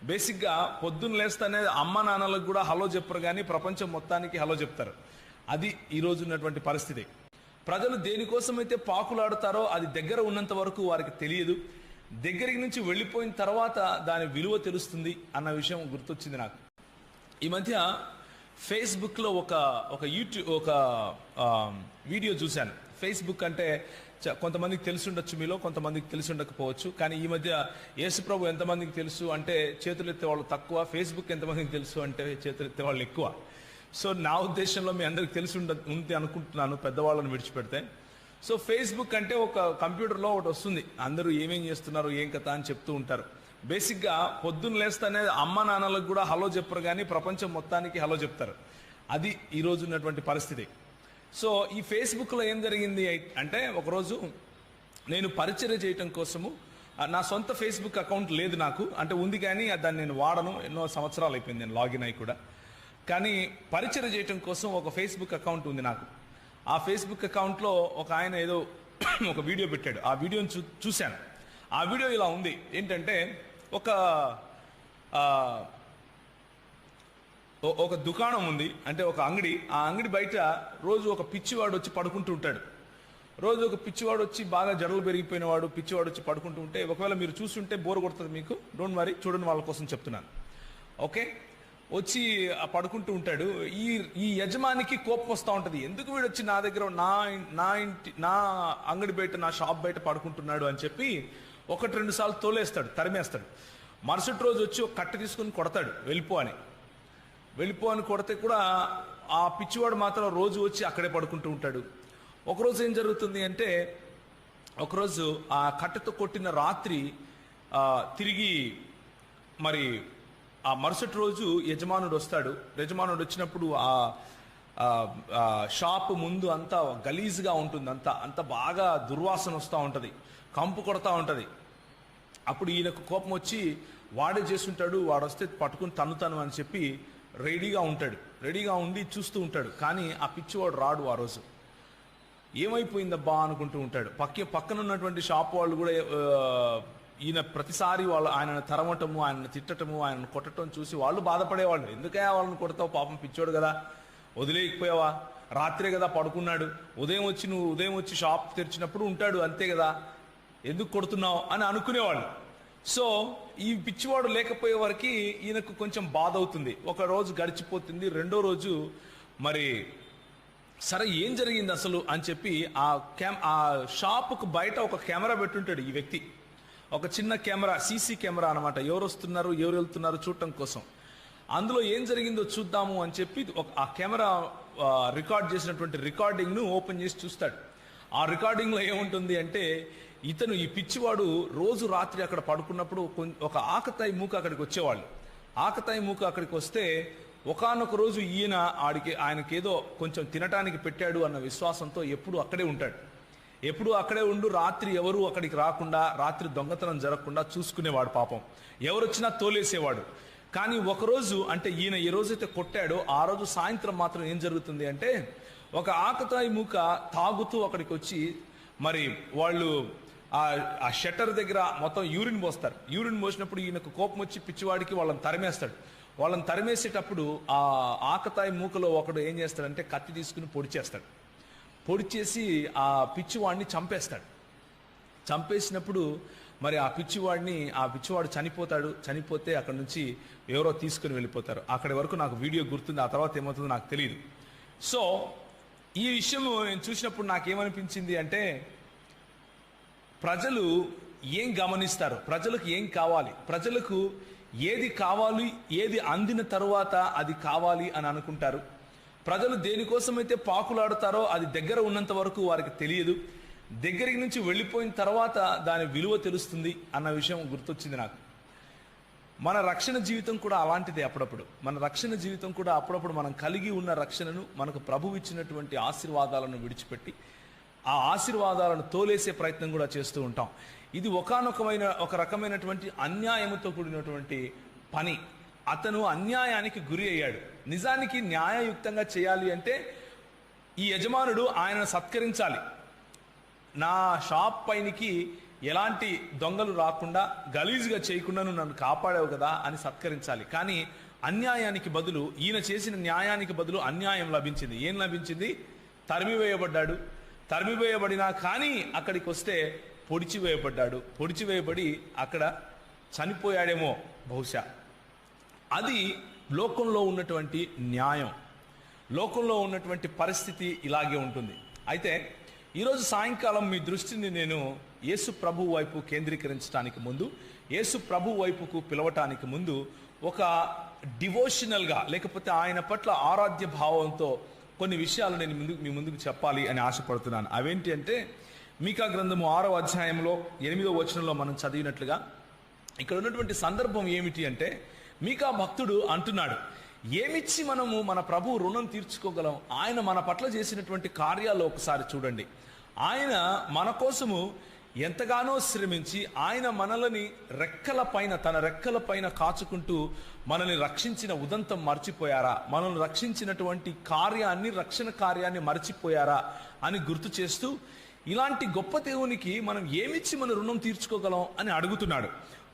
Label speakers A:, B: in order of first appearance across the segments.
A: బేసిక్గా పొద్దున్న లేస్తేనే అమ్మ నాన్నలకు కూడా హలో చెప్పరు, కానీ ప్రపంచం మొత్తానికి హలో చెప్తారు. అది ఈరోజు ఉన్నటువంటి పరిస్థితి. ప్రజలు దేనికోసమైతే పాకులాడుతారో అది దగ్గర ఉన్నంత వరకు వారికి తెలియదు. దగ్గరికి నుంచి వెళ్ళిపోయిన తర్వాత దాని విలువ తెలుస్తుంది అన్న విషయం గుర్తొచ్చింది నాకు. ఈ మధ్య ఫేస్బుక్లో ఒక యూట్యూబ్ వీడియో చూశాను. ఫేస్బుక్ అంటే కొంతమందికి తెలిసి ఉండొచ్చు, మీలో కొంతమందికి తెలిసి ఉండకపోవచ్చు. కానీ ఈ మధ్య యేసుప్రభు ఎంతమందికి తెలుసు అంటే చేతులు ఎత్తే వాళ్ళు తక్కువ, ఫేస్బుక్ ఎంతమందికి తెలుసు అంటే చేతులు ఎత్తే వాళ్ళు ఎక్కువ. సో నా ఉద్దేశంలో మీ అందరికి తెలిసి ఉంది అనుకుంటున్నాను, పెద్దవాళ్ళని విడిచిపెడితే. సో ఫేస్బుక్ అంటే ఒక కంప్యూటర్లో ఒకటి వస్తుంది, అందరూ ఏమేం చేస్తున్నారు ఏం కథ అని చెప్తూ ఉంటారు. బేసిక్గా పొద్దున్న లేస్తేనే అమ్మ నాన్నలకు కూడా హలో చెప్పరు, కానీ ప్రపంచం మొత్తానికి హలో చెప్తారు. అది ఈరోజు ఉన్నటువంటి పరిస్థితి. సో ఈ ఫేస్బుక్లో ఏం జరిగింది అంటే, ఒకరోజు నేను పరిచర్య చేయటం కోసము, నా సొంత ఫేస్బుక్ అకౌంట్ లేదు నాకు, అంటే ఉంది కానీ దాన్ని నేను వాడను, ఎన్నో సంవత్సరాలు అయిపోయింది నేను లాగిన్ అయ్యి కూడా. కానీ పరిచర్య చేయటం కోసం ఒక ఫేస్బుక్ అకౌంట్ ఉంది నాకు. ఆ ఫేస్బుక్ అకౌంట్లో ఒక ఆయన ఏదో ఒక వీడియో పెట్టాడు. ఆ వీడియోని చూశాను. ఆ వీడియో ఇలా ఉంది. ఏంటంటే ఒక దుకాణం ఉంది, అంటే ఒక అంగడి. ఆ అంగడి బయట రోజు ఒక పిచ్చివాడు వచ్చి పడుకుంటూ ఉంటాడు. రోజు ఒక పిచ్చివాడు వచ్చి, బాగా జడలు పెరిగిపోయిన వాడు పిచ్చివాడు వచ్చి పడుకుంటూ ఉంటే, ఒకవేళ మీరు చూస్తుంటే బోర్ కొడుతుంది మీకు, డోంట్ వరీ, చూడండి, వాళ్ళ కోసం చెప్తున్నాను. ఓకే, వచ్చి పడుకుంటూ ఉంటాడు. ఈ యజమానికి కోపం వస్తూ ఉంటుంది. ఎందుకు వీడు వచ్చి నా దగ్గర నా అంగడి బయట, నా షాప్ బయట పడుకుంటున్నాడు అని చెప్పి 1-2 సార్లు తోలేస్తాడు, తరిమేస్తాడు. మరుసటి రోజు వచ్చి ఒక కట్టె తీసుకుని కొడతాడు, వెళ్ళిపో అని కొడితే కూడా ఆ పిచ్చివాడు మాత్రం రోజు వచ్చి అక్కడే పడుకుంటూ ఉంటాడు. ఒకరోజు ఏం జరుగుతుంది అంటే, ఒకరోజు ఆ కట్టెతో కొట్టిన రాత్రి తిరిగి మరి ఆ మరుసటి రోజు యజమానుడు వస్తాడు. యజమానుడు వచ్చినప్పుడు ఆ షాప్ ముందు అంతా గలీజ్గా ఉంటుంది, అంత బాగా దుర్వాసన వస్తూ ఉంటుంది, కంపు కొడతా ఉంటుంది. అప్పుడు ఈయనకు కోపం వచ్చి, వాడే చేస్తుంటాడు, వాడు వస్తే పట్టుకుని తన్నుతాను అని చెప్పి రెడీగా ఉండి చూస్తూ ఉంటాడు. కానీ ఆ పిచ్చివాడు రాడు. ఆ రోజు ఏమైపోయిందబ్బా అనుకుంటూ ఉంటాడు. పక్కన ఉన్నటువంటి షాప్ వాళ్ళు కూడా ఈయన ప్రతిసారి ఆయనను తరమటము, ఆయనను తిట్టటము, ఆయనను కొట్టడం చూసి వాళ్ళు బాధపడేవాళ్ళు. ఎందుకయ్యా వాళ్ళని కొడతావు, పాపం పిచ్చోడు కదా, వదిలేయకపోయావా, రాత్రే కదా పడుకున్నాడు, ఉదయం వచ్చి షాప్ తెరిచినప్పుడు ఉంటాడు, అంతే కదా, ఎందుకు కొడుతున్నావు అని అనుకునేవాళ్ళు. సో ఈ పిచ్చివాడు లేకపోయే వరకు ఈయనకు కొంచెం బాధ అవుతుంది. ఒక రోజు గడిచిపోతుంది. రెండో రోజు మరి సరే ఏం జరిగింది అసలు అని చెప్పి ఆ షాపుకు బయట ఒక కెమెరా పెట్టుంటాడు ఈ వ్యక్తి. ఒక చిన్న కెమెరా, సీసీ కెమెరా అనమాట, ఎవరు వస్తున్నారు ఎవరు వెళ్తున్నారు చూడటం కోసం. అందులో ఏం జరిగిందో చూద్దాము అని చెప్పి ఆ కెమెరా రికార్డ్ చేసినటువంటి రికార్డింగ్ను ఓపెన్ చేసి చూస్తాడు. ఆ రికార్డింగ్లో ఏముంటుంది అంటే, ఈ పిచ్చివాడు రోజు రాత్రి అక్కడ పడుకున్నప్పుడు ఒక ఆకతాయి మూక అక్కడికి వచ్చేవాళ్ళు. ఆకతాయి మూక అక్కడికి వస్తే ఒకానొక రోజు ఆయనకేదో కొంచెం తినటానికి పెట్టాడు అన్న విశ్వాసంతో ఎప్పుడు అక్కడే ఉండు రాత్రి ఎవరు అక్కడికి రాకుండా, రాత్రి దొంగతనం జరగకుండా చూసుకునేవాడు. పాపం ఎవరొచ్చినా తోలేసేవాడు. కానీ ఒకరోజు, అంటే ఈయన ఏ రోజైతే కొట్టాడో ఆ రోజు సాయంత్రం మాత్రం ఏం జరుగుతుంది అంటే, ఒక ఆకతాయి మూక తాగుతూ అక్కడికి వచ్చి, మరి వాళ్ళు ఆ షట్టర్ దగ్గర మొత్తం యూరిన్ పోస్తారు. యూరిన్ పోసినప్పుడు ఈయనకు కోపం వచ్చి పిచ్చివాడికి వాళ్ళని తరిమేస్తాడు. వాళ్ళని తరిమేసేటప్పుడు ఆ ఆకతాయి మూకలో ఒకడు ఏం చేస్తాడంటే కత్తి తీసుకుని పొడిచేసి ఆ పిచ్చివాడిని చంపేసినప్పుడు మరి ఆ పిచ్చివాడు చనిపోతే అక్కడ నుంచి ఎవరో తీసుకుని వెళ్ళిపోతారు. అక్కడి వరకు నాకు వీడియో గుర్తుంది, ఆ తర్వాత ఏమవుతుందో నాకు తెలియదు. సో ఈ విషయం నేను చూసినప్పుడు నాకేమనిపించింది అంటే, ప్రజలు ఏం గమనిస్తారు, ప్రజలకు ఏం కావాలి, ప్రజలకు ఏది కావాలి, ఏది అందిన తరువాత అది కావాలి అని అనుకుంటారు. ప్రజలు దేనికోసమైతే పాకులాడుతారో అది దగ్గర ఉన్నంత వరకు వారికి తెలియదు. దగ్గరికి నుంచి వెళ్ళిపోయిన తర్వాత దాని విలువ తెలుస్తుంది అన్న విషయం గుర్తొచ్చింది నాకు. మన రక్షణ జీవితం కూడా అలాంటిదే. అప్పుడప్పుడు మనం కలిగి ఉన్న రక్షణను, మనకు ప్రభువు ఇచ్చినటువంటి ఆశీర్వాదాలను విడిచిపెట్టి ఆ ఆశీర్వాదాలను తోలేసే ప్రయత్నం కూడా చేస్తూ ఉంటాం. ఇది ఒక రకమైనటువంటి అన్యాయముతో కూడినటువంటి పని. అతను అన్యాయానికి గురి అయ్యాడు. నిజానికి న్యాయయుక్తంగా చేయాలి అంటే ఈ యజమానుడు ఆయనను సత్కరించాలి. నా షాప్ పైనకి ఎలాంటి దొంగలు రాకుండా గలీజుగా చేయకుండా నువ్వు నన్ను కాపాడావు కదా అని సత్కరించాలి. కానీ అన్యాయానికి బదులు, ఈయన చేసిన న్యాయానికి బదులు అన్యాయం లభించింది. ఏం లభించింది? తరిమివేయబడ్డాడు. తరిమివేయబడినా కానీ అక్కడికి వస్తే పొడిచివేయబడ్డాడు. పొడిచివేయబడి అక్కడ చనిపోయాడేమో బహుశా. అది లోకంలో ఉన్నటువంటి న్యాయం, లోకంలో ఉన్నటువంటి పరిస్థితి ఇలాగే ఉంటుంది. అయితే ఈరోజు సాయంకాలం మీ దృష్టిని నేను యేసు ప్రభు వైపు కేంద్రీకరించడానికి ముందు, యేసు ప్రభు వైపుకు పిలవటానికి ముందు ఒక డివోషనల్గా, లేకపోతే ఆయన పట్ల ఆరాధ్య భావంతో కొన్ని విషయాలు నేను మీ ముందుకు చెప్పాలి అని ఆశపడుతున్నాను. అవేంటి అంటే, మీకా గ్రంథము 6వ అధ్యాయంలో 8వ వచనంలో మనం చదివినట్లుగా ఇక్కడ ఉన్నటువంటి సందర్భం ఏమిటి అంటే, మీకా భక్తుడు అంటున్నాడు, ఏమిచ్చి మనము మన ప్రభు రుణం తీర్చుకోగలం? ఆయన మన పట్ల చేసినటువంటి కార్యాలు ఒకసారి చూడండి. ఆయన మన కోసము ఎంతగానో శ్రమించి ఆయన మనల్ని తన రెక్కల పైన కాచుకుంటూ మనల్ని రక్షించిన ఉదంతం మర్చిపోయారా? మనల్ని రక్షించినటువంటి రక్షణ కార్యాన్ని మర్చిపోయారా అని గుర్తు చేస్తూ, ఇలాంటి గొప్ప దేవునికి మనం ఏమిచ్చి మన రుణం తీర్చుకోగలం అని అడుగుతున్నాడు.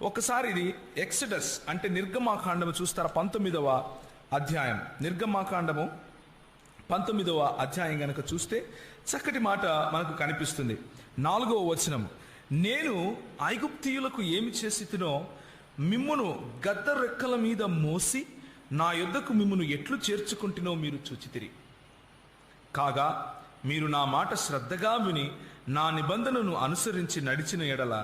A: ఒకసారి ఇది ఎక్సడస్ అంటే నిర్గమాకాండము చూస్తారా, 19వ అధ్యాయం. నిర్గమాకాండము 19వ అధ్యాయం గనక చూస్తే చక్కటి మాట మనకు కనిపిస్తుంది. 4వ వచనం, నేను ఐగుప్తీయులకు ఏమి చేసితినో మిమ్మును గద్ద రెక్కల మీద మోసి నా యొద్దకు మిమ్మును ఎట్లు చేర్చుకుంటునో మీరు చూచితిరి. కాగా మీరు నా మాట శ్రద్ధగా విని నా నిబంధనను అనుసరించి నడిచిన ఎడల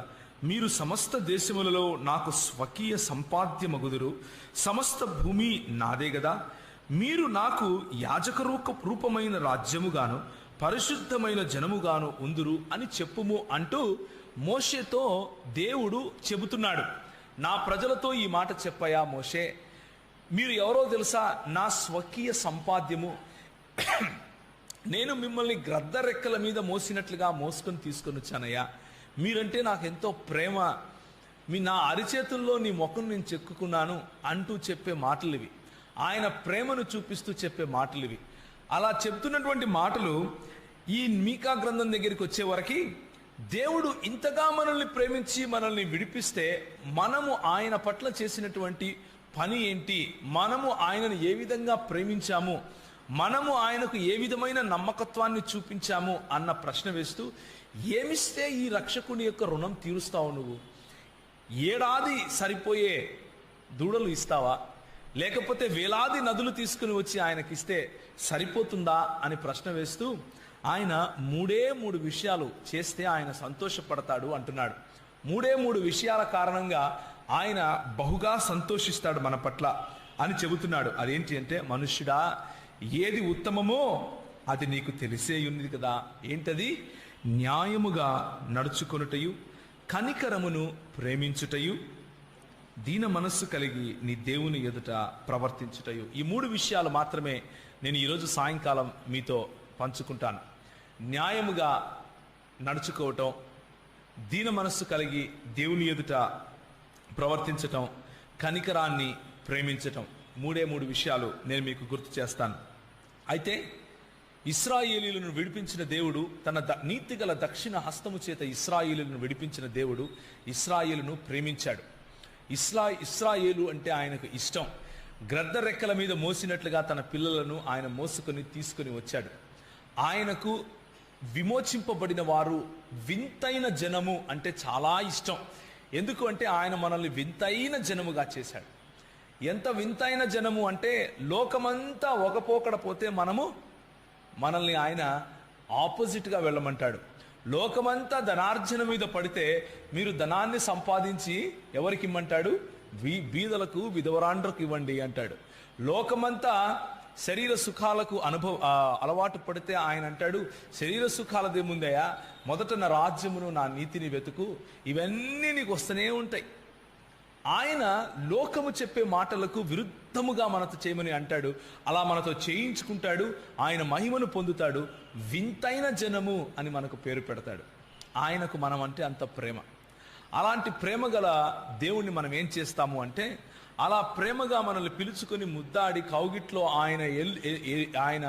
A: మీరు సమస్త దేశములలో నాకు స్వకీయ సంపాద్యమగుదురు. సమస్త భూమి నాదే గదా. మీరు నాకు యాజక రూపమైన రాజ్యముగాను పరిశుద్ధమైన జనముగాను ఉందురు అని చెప్పుము అంటూ మోషేతో దేవుడు చెబుతున్నాడు. నా ప్రజలతో ఈ మాట చెప్పయా మోషే, మీరు ఎవరో తెలుసా? నా స్వకీయ సంపాద్యము. నేను మిమ్మల్ని గ్రద్ద రెక్కల మీద మోసినట్లుగా మోసుకొని తీసుకొని వచ్చానయ్యా. మీరంటే నాకు ఎంతో ప్రేమ. నా అరిచేతుల్లో నీ ముఖం నేను చెక్కుకున్నాను అంటూ చెప్పే మాటలు ఇవి. ఆయన ప్రేమను చూపిస్తూ చెప్పే మాటలు ఇవి. అలా చెప్తున్నటువంటి మాటలు ఈ మీకా గ్రంథం దగ్గరికి వచ్చే వరకు, దేవుడు ఇంతగా మనల్ని ప్రేమించి మనల్ని విడిపిస్తే మనము ఆయన పట్ల చేసినటువంటి పని ఏంటి, మనము ఆయనను ఏ విధంగా ప్రేమించాము, మనము ఆయనకు ఏ విధమైన నమ్మకత్వాన్ని చూపించాము అన్న ప్రశ్న వేస్తూ, ఏమిస్తే ఈ రక్షకుని యొక్క రుణం తీరుస్తావు నువ్వు? ఏడాది సరిపోయే దూడలు ఇస్తావా? లేకపోతే వేలాది నదులు తీసుకుని వచ్చి ఆయనకిస్తే సరిపోతుందా అని ప్రశ్న వేస్తూ, ఆయన 3 విషయాలు చేస్తే ఆయన సంతోషపడతాడు అంటున్నాడు. 3 విషయాల కారణంగా ఆయన బహుగా సంతోషిస్తాడు మన పట్ల అని చెబుతున్నాడు. అదేంటి అంటే, మనుష్యుడా, ఏది ఉత్తమమో అది నీకు తెలిసే ఉన్నది కదా. ఏంటది? న్యాయముగా నడుచుకొనుటయు, కనికరమును ప్రేమించుటయు, దీన మనస్సు కలిగి నీ దేవుని ఎదుట ప్రవర్తించుటయు. ఈ 3 విషయాలు మాత్రమే నేను ఈరోజు సాయంకాలం మీతో పంచుకుంటాను. న్యాయముగా నడుచుకోవటం, దీన మనస్సు కలిగి దేవుని ఎదుట ప్రవర్తించటం, కనికరాన్ని ప్రేమించటం. 3 విషయాలు నేను మీకు గుర్తు చేస్తాను. అయితే ఇశ్రాయేలీయులను విడిపించిన దేవుడు, తన నీతిగల దక్షిణ హస్తము చేత ఇశ్రాయేలీయులను విడిపించిన దేవుడు ఇశ్రాయేలును ప్రేమించాడు. ఇశ్రాయేలు అంటే ఆయనకు ఇష్టం. గ్రద్ద రెక్కల మీద మోసినట్లుగా తన పిల్లలను ఆయన మోసుకొని తీసుకొని వచ్చాడు. ఆయనకు విమోచింపబడిన వారు, వింతైన జనము అంటే చాలా ఇష్టం. ఎందుకు అంటే ఆయన మనల్ని వింతైన జనముగా చేశాడు. ఎంత వింతైన జనము అంటే, లోకమంతా ఒక పోకడ పోతే మనల్ని ఆయన ఆపోజిట్గా వెళ్ళమంటాడు. లోకమంతా ధనార్జన మీద పడితే మీరు ధనాన్ని సంపాదించి ఎవరికి ఇమ్మంటాడు? బీదలకు, విధవరాండ్రకు ఇవ్వండి అంటాడు. లోకమంతా శరీర సుఖాలకు అలవాటు పడితే ఆయన అంటాడు, శరీర సుఖాలదేముందయా, మొదట నా రాజ్యమును నా నీతిని వెతుకు, ఇవన్నీ నీకు వస్తూనే ఉంటాయి. ఆయన లోకము చెప్పే మాటలకు విరుద్ధముగా మనతో చేయమని అంటాడు. అలా మనతో చేయించుకుంటాడు. ఆయన మహిమను పొందుతాడు. వింతైన జనము అని మనకు పేరు పెడతాడు. ఆయనకు మనం అంటే అంత ప్రేమ. అలాంటి ప్రేమ గల దేవుణ్ణి మనం ఏం చేస్తాము అంటే, అలా ప్రేమగా మనల్ని పిలుచుకొని ముద్దాడి కౌగిట్లో ఆయన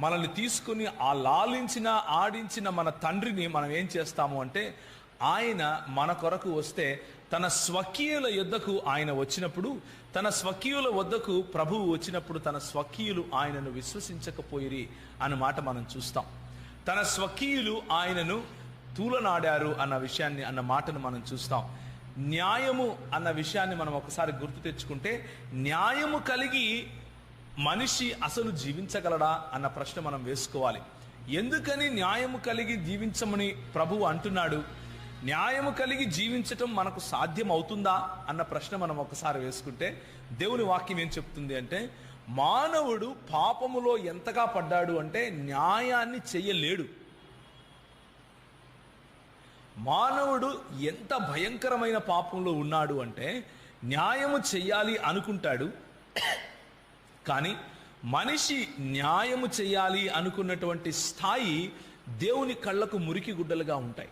A: మనల్ని తీసుకుని ఆ లాలించిన ఆడించిన మన తండ్రిని మనం ఏం చేస్తాము అంటే, ఆయన మన కొరకు వస్తే తన స్వకీయుల యొద్దకు ఆయన వచ్చినప్పుడు, తన స్వకీయుల వద్దకు ప్రభువు వచ్చినప్పుడు తన స్వకీయులు ఆయనను విశ్వసించకపోయిరి అన్న మాట మనం చూస్తాం. తన స్వకీయులు ఆయనను తూలనాడారు అన్న మాటను మనం చూస్తాం. న్యాయము అన్న విషయాన్ని మనం ఒకసారి గుర్తు తెచ్చుకుంటే, న్యాయము కలిగి మనిషి అసలు జీవించగలడా అన్న ప్రశ్న మనం వేసుకోవాలి. ఎందుకని న్యాయము కలిగి జీవించమని ప్రభువు అంటున్నాడు? న్యాయము కలిగి జీవించటం మనకు సాధ్యం అవుతుందా అన్న ప్రశ్న మనం ఒకసారి వేసుకుంటే, దేవుని వాక్యం ఏం చెప్తుంది అంటే, మానవుడు పాపములో ఎంతగా పడ్డాడు అంటే న్యాయాన్ని చెయ్యలేడు. మానవుడు ఎంత భయంకరమైన పాపంలో ఉన్నాడు అంటే న్యాయము చెయ్యాలి అనుకుంటాడు, కానీ మనిషి న్యాయము చెయ్యాలి అనుకున్నటువంటి స్థాయి దేవుని కళ్ళకు మురికి గుడ్డలుగా ఉంటాయి.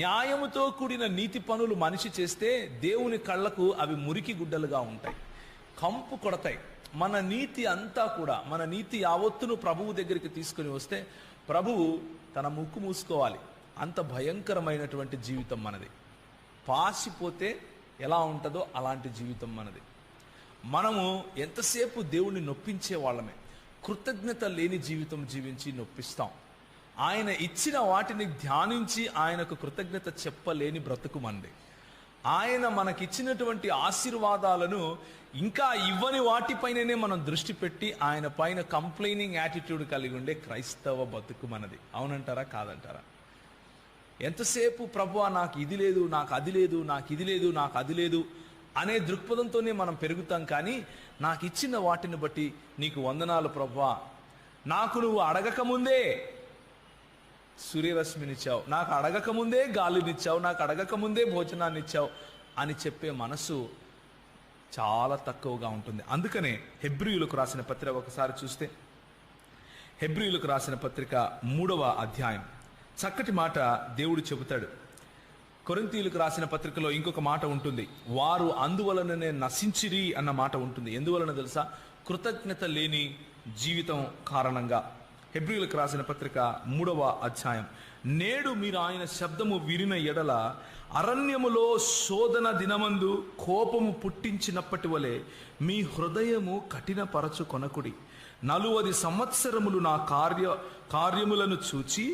A: న్యాయముతో కూడిన నీతి పనులు మనిషి చేస్తే దేవుని కళ్ళకు అవి మురికి గుడ్డలుగా ఉంటాయి, కంపు కొడతాయి. మన నీతి అంతా కూడా, మన నీతి యావత్తును ప్రభువు దగ్గరికి తీసుకుని వస్తే ప్రభువు తన ముక్కు మూసుకోవాలి. అంత భయంకరమైనటువంటి జీవితం మనది. పాసిపోతే ఎలా ఉంటుందో అలాంటి జీవితం మనది. మనము ఎంతసేపు దేవుణ్ణి నొప్పించే వాళ్ళమే. కృతజ్ఞత లేని జీవితం జీవించి నొప్పిస్తాం. ఆయన ఇచ్చిన వాటిని ధ్యానించి ఆయనకు కృతజ్ఞత చెప్పలేని బ్రతుకు మనది. ఆయన మనకిచ్చినటువంటి ఆశీర్వాదాలను ఇంకా ఇవ్వని వాటిపైననే మనం దృష్టి పెట్టి ఆయన పైన కంప్లైనింగ్ యాటిట్యూడ్ కలిగి ఉండే క్రైస్తవ బతుకు మనది. అవునంటారా కాదంటారా? ఎంతసేపు ప్రభువా నాకు ఇది లేదు, నాకు అది లేదు, నాకు ఇది లేదు, నాకు అది లేదు అనే దృక్పథంతోనే మనం పెరుగుతాం. కానీ నాకు ఇచ్చిన వాటిని బట్టి నీకు వందనాలు ప్రభువా, నాకు నువ్వు అడగకముందే సూర్యరశ్మినిచ్చావు, నాకు అడగకముందే గాలినిచ్చావు, నాకు అడగకముందే భోజనాన్ని ఇచ్చావు అని చెప్పే మనసు చాలా తక్కువగా ఉంటుంది. అందుకనే హెబ్రీయులకు రాసిన పత్రిక ఒకసారి చూస్తే, హెబ్రీయులకు రాసిన పత్రిక 3వ అధ్యాయం చక్కటి మాట దేవుడు చెబుతాడు. కొరింథీయులకు రాసిన పత్రికలో ఇంకొక మాట ఉంటుంది, వారు అందువలననే నశించిరి అన్న మాట ఉంటుంది. ఎందువలన తెలుసా? కృతజ్ఞత లేని జీవితం కారణంగా. హెబ్రీయులకు రాసిన పత్రిక 3వ అధ్యాయం, నేడు మీరు ఆయన శబ్దము వినిన ఎడల అరణ్యములో శోధన దినమందు కోపము పుట్టించినప్పటి వలె మీ హృదయము కఠినపరచు కొనకుడి. 40 సంవత్సరములు నా కార్యములను చూచి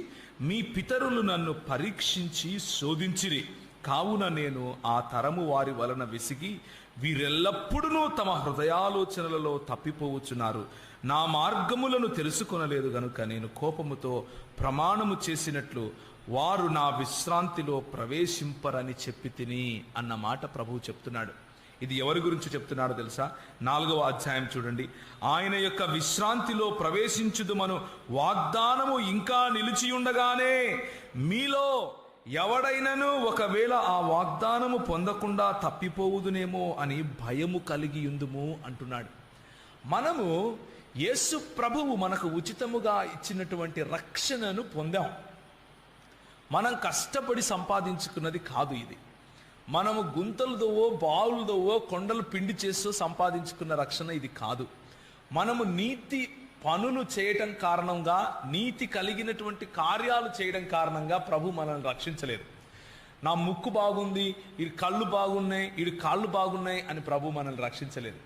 A: మీ పితరులు నన్ను పరీక్షించి శోధించిరి. కావున నేను ఆ తరము వారి వలన విసిగి వీరెల్లప్పుడూ తమ హృదయాలోచనలలో తప్పిపోవచ్చున్నారు. నా మార్గములను తెలుసుకొనలేదు గనుక నేను కోపముతో ప్రమాణము చేసినట్లు వారు నా విశ్రాంతిలో ప్రవేశింపరని చెప్పి తిని అన్న మాట ప్రభువు చెప్తున్నాడు. ఇది ఎవరి గురించి చెప్తున్నాడో తెలుసా? 4వ అధ్యాయం చూడండి. ఆయన యొక్క విశ్రాంతిలో ప్రవేశించుదుమను వాగ్దానము ఇంకా నిలిచి ఉండగానే మీలో ఎవడైనను ఒకవేళ ఆ వాగ్దానము పొందకుండా తప్పిపోవుదునేమో అని భయము కలిగి ఉందుము అంటున్నాడు. మనము యేసు ప్రభువు మనకు ఉచితముగా ఇచ్చినటువంటి రక్షణను పొందాం. మనం కష్టపడి సంపాదించుకున్నది కాదు ఇది. మనము గుంతలదోవో బావులదోవో కొండలు పిండి చేస్తూ సంపాదించుకున్న రక్షణ ఇది కాదు. మనము నీతి పనులు చేయటం కారణంగా, నీతి కలిగినటువంటి కార్యాలు చేయడం కారణంగా ప్రభు మనల్ని రక్షించలేదు. నా ముక్కు బాగుంది, ఇది కళ్ళు బాగున్నాయి, ఇది కాళ్ళు బాగున్నాయి అని ప్రభు మనల్ని రక్షించలేదు.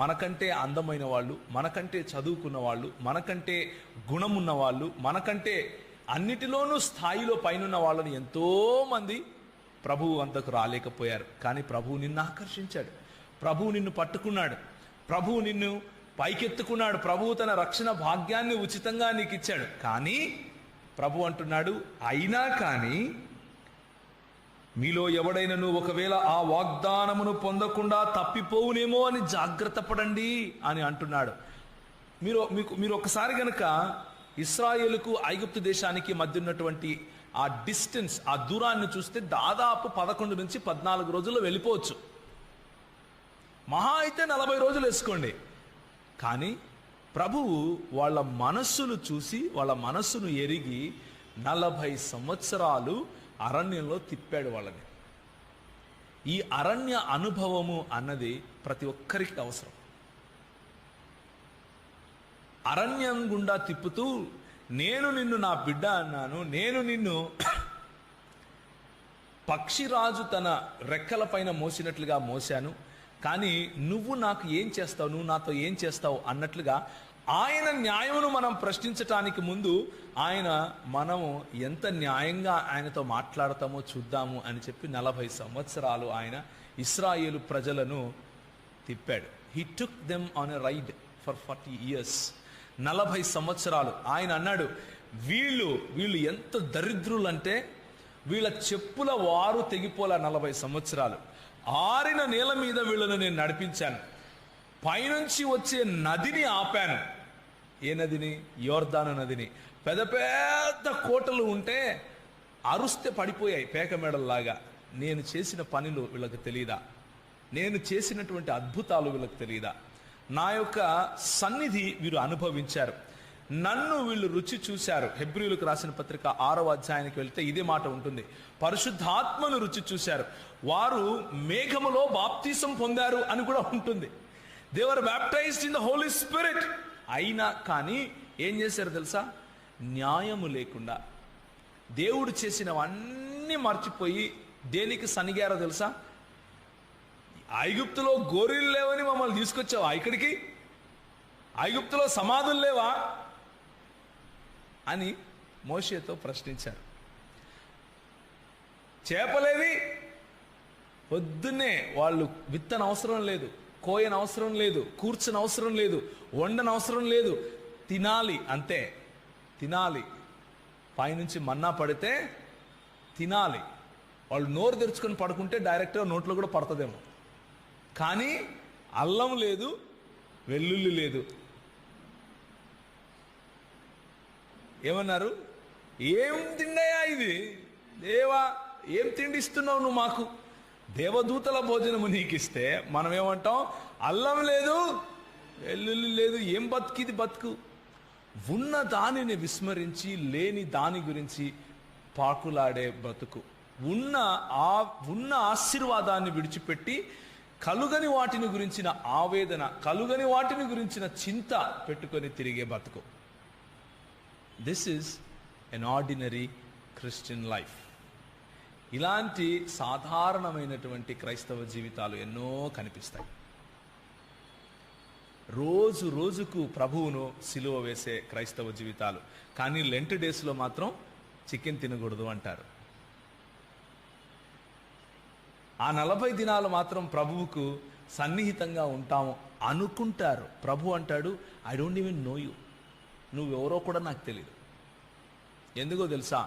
A: మనకంటే అందమైన వాళ్ళు, మనకంటే చదువుకున్న వాళ్ళు, మనకంటే గుణమున్న వాళ్ళు, మనకంటే అన్నిటిలోనూ స్థాయిలో పైనున్న వాళ్ళని ఎంతోమంది ప్రభువు అంతకు రాలేకపోయారు. కానీ ప్రభువు నిన్ను ఆకర్షించాడు, ప్రభువు నిన్ను పట్టుకున్నాడు, ప్రభువు నిన్ను పైకెత్తుకున్నాడు, ప్రభువు తన రక్షణ భాగ్యాన్ని ఉచితంగా నీకు ఇచ్చాడు. కానీ ప్రభు అంటున్నాడు, అయినా కానీ మీలో ఎవడైనను ఒకవేళ ఆ వాగ్దానమును పొందకుండా తప్పిపోవునేమో అని జాగ్రత్త పడండి అని అంటున్నాడు. మీరు ఒకసారి గనక ఇశ్రాయేలుకు ఐగుప్తు దేశానికి మధ్య ఉన్నటువంటి ఆ డిస్టెన్స్, ఆ దూరాన్ని చూస్తే దాదాపు 11 నుంచి 14 రోజుల్లో వెళ్ళిపోవచ్చు. మహా అయితే 40 రోజులు వేసుకోండి. కానీ ప్రభువు వాళ్ళ మనస్సును చూసి, వాళ్ళ మనస్సును ఎరిగి 40 సంవత్సరాలు అరణ్యంలో తిప్పాడు వాళ్ళని. ఈ అరణ్య అనుభవము అన్నది ప్రతి ఒక్కరికి అవసరం. అరణ్యం గుండా తిప్పుతూ నేను నిన్ను నా బిడ్డ అన్నాను, నేను నిన్ను పక్షిరాజు తన రెక్కల పైన మోసినట్లుగా మోశాను, కానీ నువ్వు నాకు ఏం చేస్తావు, నువ్వు నాతో ఏం చేస్తావు అన్నట్లుగా ఆయన న్యాయమును మనం ప్రశ్నించటానికి ముందు మనము ఎంత న్యాయంగా ఆయనతో మాట్లాడతామో చూద్దాము అని చెప్పి 40 సంవత్సరాలు ఆయన ఇశ్రాయేలు ప్రజలను తిప్పాడు. He took them on a ride for 40 years. 40 సంవత్సరాలు ఆయన అన్నాడు, వీళ్ళు ఎంత దరిద్రులు అంటే వీళ్ళ చెప్పుల వారు తెగిపోలా. 40 సంవత్సరాలు ఆరిన నేల మీద వీళ్ళను నేను నడిపించాను, పైనుంచి వచ్చే నదిని ఆపాను. ఏ నదిని? యోర్దాను నదిని. పెద్ద పెద్ద కోటలు ఉంటే అరుస్తే పడిపోయాయి పేకమేడల్లాగా. నేను చేసిన పనులు వీళ్ళకి తెలియదా? నేను చేసినటువంటి అద్భుతాలు వీళ్ళకి తెలియదా? నా యొక్క సన్నిధి వీరు అనుభవించారు, నన్ను వీళ్ళు రుచి చూశారు. హెబ్రీయులకు రాసిన పత్రిక 6వ అధ్యాయానికి వెళ్తే ఇదే మాట ఉంటుంది. పరిశుద్ధాత్మను రుచి చూశారు, వారు మేఘములో బాప్తిసం పొందారు అని కూడా ఉంటుంది. They were baptized in the holy spirit. అయినా కానీ ఏం చేశారు తెలుసా? న్యాయము లేకుండా దేవుడు చేసినవన్నీ మర్చిపోయి దేనికి సనిగారో తెలుసా? ఐగుప్తులో గోరీలు లేవని మమ్మల్ని తీసుకొచ్చావా ఇక్కడికి? ఐగుప్తులో సమాధులు లేవా అని మోషేతో ప్రశ్నించారు. చేపలేవి? పొద్దున్నే వాళ్ళు విత్తన అవసరం లేదు, కోయన అవసరం లేదు, కూర్చొని అవసరం లేదు, వండన అవసరం లేదు, తినాలి అంతే. తినాలి, పైనుంచి మన్నా పడితే తినాలి. వాళ్ళు నోరు తెరుచుకొని పడుకుంటే డైరెక్ట్గా నోట్లో కూడా పడుతుందేమో. కానీ అల్లం లేదు, వెల్లుల్లి లేదు. ఏమన్నారు? ఏం తిండయా ఇది? దేవా, ఏం తిండి ఇస్తున్నావు నువ్వు మాకు? దేవదూతల భోజనము నీకు ఇస్తే మనం ఏమంటాం? అల్లం లేదు, వెల్లుల్లి లేదు, ఏం బతుకిది బతుకు? ఉన్న దానిని విస్మరించి లేని దాని గురించి పాకులాడే బతుకు. ఉన్న ఆశీర్వాదాన్ని విడిచిపెట్టి కలుగని వాటిని గురించిన ఆవేదన, కలుగని వాటిని గురించిన చింత పెట్టుకొని తిరిగే బతుకు. This is an ordinary Christian life. ఇలాంటి సాధారణమైనటువంటి క్రైస్తవ జీవితాలు ఎన్నో కనిపిస్తాయి. రోజు రోజుకు ప్రభువును సిలువ వేసే క్రైస్తవ జీవితాలు. కానీ లెంట్ డేస్లో మాత్రం చికెన్ తినకూడదు అంటారు. ఆ 40 దినాలు మాత్రం ప్రభువుకు సన్నిహితంగా ఉంటాము అనుకుంటారు. ప్రభు అంటాడు, I don't even know you. నువ్వెవరో కూడా నాకు తెలియదు. ఎందుకో తెలుసా?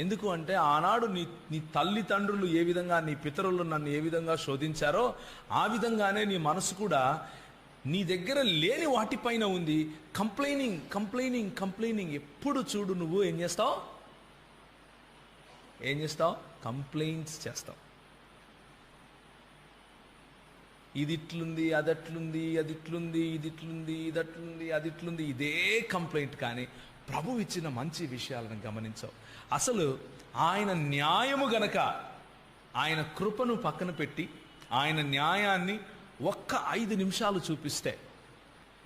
A: ఎందుకు అంటే ఆనాడు నీ తల్లిదండ్రులు ఏ విధంగా, నీ పితరులు నన్ను ఏ విధంగా శోధించారో ఆ విధంగానే నీ మనసు కూడా నీ దగ్గర లేని వాటిపైన ఉంది. Complaining complaining complaining. ఎప్పుడు చూడు నువ్వు ఏం చేస్తావు? కంప్లైంట్స్ చేస్తావు. ఇది ఇట్లుంది, అదట్లుంది, అది ఇట్లుంది, ఇది ఇట్లుంది, ఇదట్లుంది, అది ఇట్లుంది, ఇదే కంప్లైంట్. కానీ ప్రభు ఇచ్చిన మంచి విషయాలను గమనించవు. అసలు ఆయన న్యాయము గనక ఆయన కృపను పక్కన పెట్టి ఆయన న్యాయాన్ని ఒక్క 5 నిమిషాలు చూపిస్తే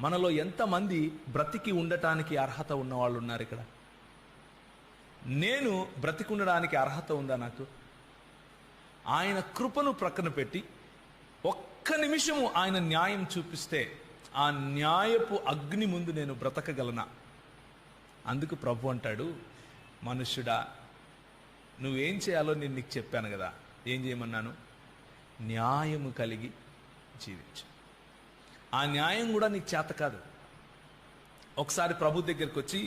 A: మనలో ఎంతమంది బ్రతికి ఉండటానికి అర్హత ఉన్నవాళ్ళు ఉన్నారు ఇక్కడ? నేను బ్రతికి ఉండడానికి అర్హత ఉందా నాకు? ఆయన కృపను ప్రక్కన పెట్టి ఒక్క నిమిషము ఆయన న్యాయం చూపిస్తే ఆ న్యాయపు అగ్ని ముందు నేను బ్రతకగలనా? అందుకు ప్రభు అంటాడు, మనుష్యుడా, నువ్వేం చేయాలో నేను నీకు చెప్పాను కదా. ఏం చేయమన్నాను? న్యాయము కలిగి జీవించు. ఆ న్యాయం కూడా నీకు చేత కాదు. ఒకసారి ప్రభు దగ్గరికి వచ్చి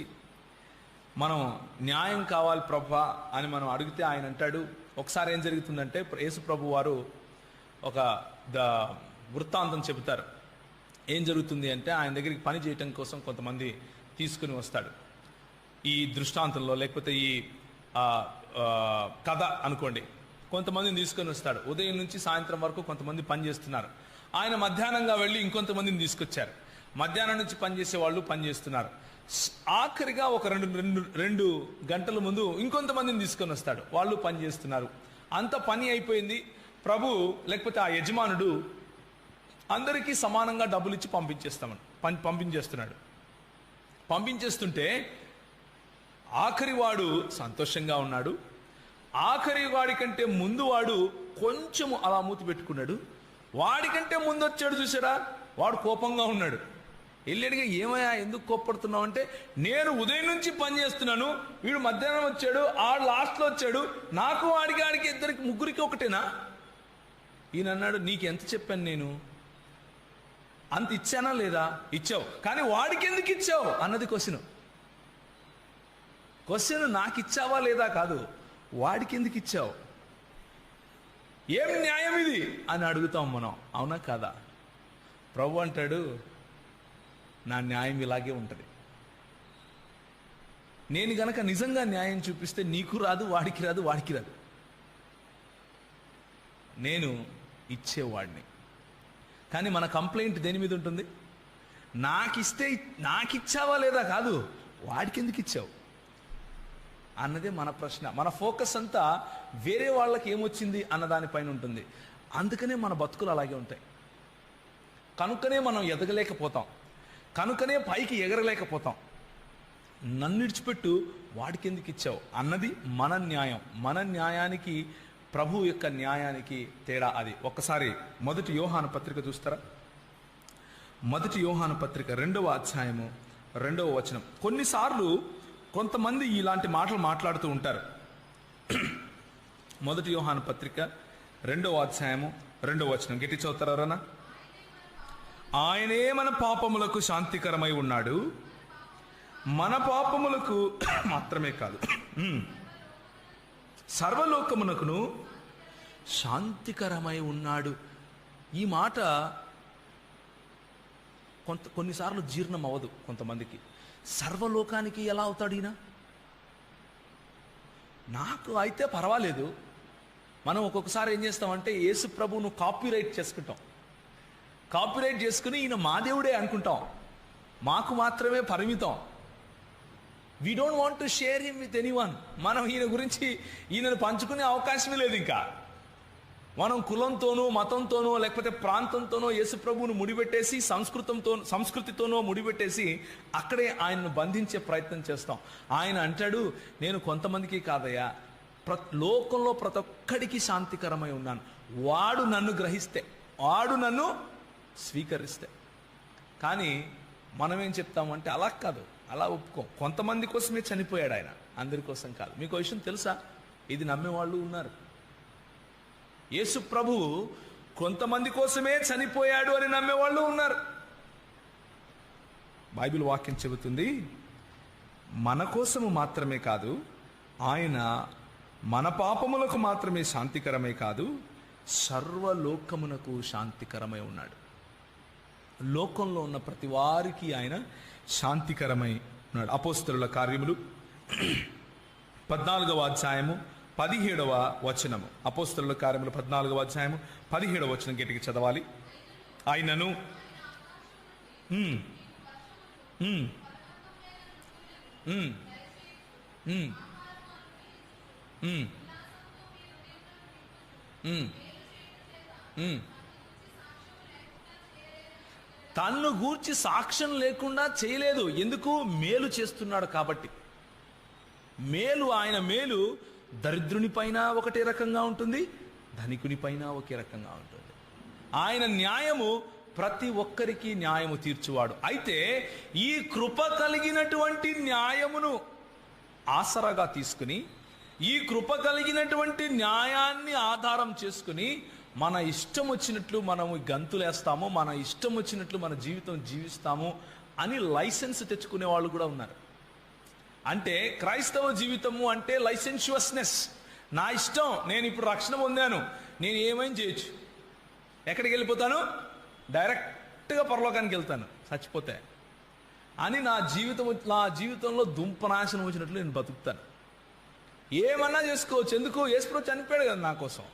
A: మనం న్యాయం కావాలి ప్రభా అని మనం అడిగితే ఆయన అంటాడు, ఒకసారి ఏం జరుగుతుందంటే యేసు ప్రభు వారు ఒక వృత్తాంతం చెబుతారు. ఏం జరుగుతుంది అంటే ఆయన దగ్గరికి పని చేయటం కోసం కొంతమంది తీసుకుని వస్తాడు. ఈ దృష్టాంతంలో లేకపోతే ఈ కథ అనుకోండి, కొంతమందిని తీసుకొని వస్తాడు. ఉదయం నుంచి సాయంత్రం వరకు కొంతమంది పని చేస్తున్నారు. ఆయన మధ్యాహ్నంగా వెళ్ళి ఇంకొంతమందిని తీసుకొచ్చారు. మధ్యాహ్నం నుంచి పనిచేసే వాళ్ళు పనిచేస్తున్నారు. ఆఖరిగా ఒక రెండు గంటల ముందు ఇంకొంతమందిని తీసుకొని వస్తాడు. వాళ్ళు పని చేస్తున్నారు. అంత పని అయిపోయింది. ప్రభు లేకపోతే ఆ యజమానుడు అందరికీ సమానంగా డబ్బులు ఇచ్చి పంపించేస్తున్నాడు. పంపించేస్తుంటే ఆఖరి వాడు సంతోషంగా ఉన్నాడు. ఆఖరి వాడికంటే ముందు వాడు కొంచెము అలా మూతి పెట్టుకున్నాడు. వాడికంటే ముందు వచ్చాడు చూసారా, వాడు కోపంగా ఉన్నాడు. వెళ్ళాడుగా, ఏమయ్యా ఎందుకు కోప్పడుతున్నావు అంటే, నేను ఉదయం నుంచి పని చేస్తున్నాను, వీడు మధ్యాహ్నం వచ్చాడు, ఆడు లాస్ట్లో వచ్చాడు, నాకు వాడికి ఇద్దరికి ముగ్గురికి ఒకటేనా? ఈయన అన్నాడు, నీకు ఎంత చెప్పాను నేను, అంత ఇచ్చానా లేదా? ఇచ్చావు, కానీ వాడికి ఎందుకు ఇచ్చావు అన్నది క్వశ్చన్. నాకు ఇచ్చావా లేదా కాదు, వాడికి ఎందుకు ఇచ్చావు, ఏం న్యాయం ఇది అని అడుగుతాం మనం, అవునా కాదా? ప్రభు అంటాడు, నా న్యాయం ఇలాగే ఉంటుంది. నేను గనక నిజంగా న్యాయం చూపిస్తే నీకు రాదు, వాడికి రాదు, వాడికి రాదు. నేను ఇచ్చేవాడిని. కానీ మన కంప్లైంట్ దేని మీద ఉంటుంది? నాకు ఇచ్చావా లేదా కాదు, వాడికి ఎందుకు ఇచ్చావు అన్నదే మన ప్రశ్న. మన ఫోకస్ అంతా వేరే వాళ్ళకి ఏమొచ్చింది అన్న దానిపైన ఉంటుంది. అందుకనే మన బతుకులు అలాగే ఉంటాయి. కనుకనే మనం ఎదగలేకపోతాం, కనుకనే పైకి ఎగరలేకపోతాం. నన్ను విడిచిపెట్టు, వాడికి ఎందుకు ఇచ్చావు అన్నది మన న్యాయం. మన న్యాయానికి ప్రభు యొక్క న్యాయానికి తేడా అది. ఒక్కసారి 1 యోహాను పత్రిక చూస్తారా? 1 యోహాను పత్రిక 2వ అధ్యాయము 2వ వచనం. కొన్నిసార్లు కొంతమంది ఇలాంటి మాటలు మాట్లాడుతూ ఉంటారు. 1 యోహాను పత్రిక 2వ అధ్యాయము 2వ వచనం గట్టి చదువుతారా? ఆయనే మన పాపములకు శాంతికరమై ఉన్నాడు, మన పాపములకు మాత్రమే కాదు సర్వలోకమునకును శాంతికరమై ఉన్నాడు. ఈ మాట కొన్నిసార్లు జీర్ణం అవ్వదు కొంతమందికి. సర్వలోకానికి ఎలా అవుతాడు ఈయన? నాకు అయితే పర్వాలేదు. మనం ఒక్కొక్కసారి ఏం చేస్తామంటే, యేసు ప్రభువును కాపీరైట్ చేసుకుంటాం. కాపీరైట్ చేసుకుని ఈయన మా దేవుడే అనుకుంటాం, మాకు మాత్రమే పరిమితం. We don't want to share him with anyone. మనం ఈయన గురించి ఈయనను పంచుకునే అవకాశమే లేదు. ఇంకా మనం కులంతోనో మతంతోనో లేకపోతే ప్రాంతంతోనో యేసు ప్రభువును ముడిపెట్టేసి సంస్కృతితోనో ముడిపెట్టేసి అక్కడే ఆయనను బంధించే ప్రయత్నం చేస్తాం. ఆయన అంటాడు, నేను కొంతమందికి కాదయ్యా, లోకంలో ప్రతి ఒక్కడికి శాంతికరమై ఉన్నాను. వాడు నన్ను గ్రహిస్తే, వాడు నన్ను స్వీకరిస్తే. కానీ మనం ఏం చెప్తామంటే, అలా కాదు, అలా ఒప్పుకోం. కొంతమంది కోసమే చనిపోయాడు ఆయన, అందరి కోసం కాదు. మీకు విషయం తెలుసా? ఇది నమ్మేవాళ్ళు ఉన్నారు. యేసు ప్రభు కొంతమంది కోసమే చనిపోయాడు అని నమ్మేవాళ్ళు ఉన్నారు. బైబిల్ వాక్యం చెబుతుంది, మన కోసము మాత్రమే కాదు, ఆయన మన పాపములకు మాత్రమే శాంతికరమే కాదు, సర్వలోకమునకు శాంతికరమై ఉన్నాడు. లోకంలో ఉన్న ప్రతి వారికి ఆయన శాంతికరమై ఉన్నాడు. అపోస్తలుల కార్యములు 14వ అధ్యాయము 17వ వచనము. అపోస్తలుల కార్యములు 14వ అధ్యాయము 17వ వచనం గట్టిగా చదవాలి. ఆయనను తన్ను గూర్చి సాక్ష్యం లేకుండా చేయలేదు. ఎందుకు? మేలు చేస్తున్నాడు కాబట్టి. మేలు, ఆయన మేలు దరిద్రుని పైన ఒకటే రకంగా ఉంటుంది, ధనికుని పైన ఒకే రకంగా ఉంటుంది. ఆయన న్యాయము ప్రతి ఒక్కరికి న్యాయము తీర్చువాడు. అయితే ఈ కృప కలిగినటువంటి న్యాయమును ఆసరాగా తీసుకుని, ఈ కృప కలిగినటువంటి న్యాయాన్ని ఆధారం చేసుకుని మన ఇష్టం వచ్చినట్లు మనము గంతులేస్తాము, మన ఇష్టం వచ్చినట్లు మన జీవితం జీవిస్తాము అని లైసెన్స్ తెచ్చుకునే వాళ్ళు కూడా ఉన్నారు. అంటే క్రైస్తవ జీవితము అంటే లైసెన్షియస్నెస్. నా ఇష్టం, నేను ఇప్పుడు రక్షణ పొందాను, నేను ఏమైనా చేయొచ్చు. ఎక్కడికి వెళ్ళిపోతాను? డైరెక్ట్గా పరలోకానికి వెళ్తాను చచ్చిపోతే అని నా జీవితంలో దుంపనాశనం వచ్చినట్లు నేను బతుకుతాను. ఏమన్నా చేసుకోవచ్చు. ఎందుకు? యేసుప్రభు చనిపోయాడు కదా నా కోసం.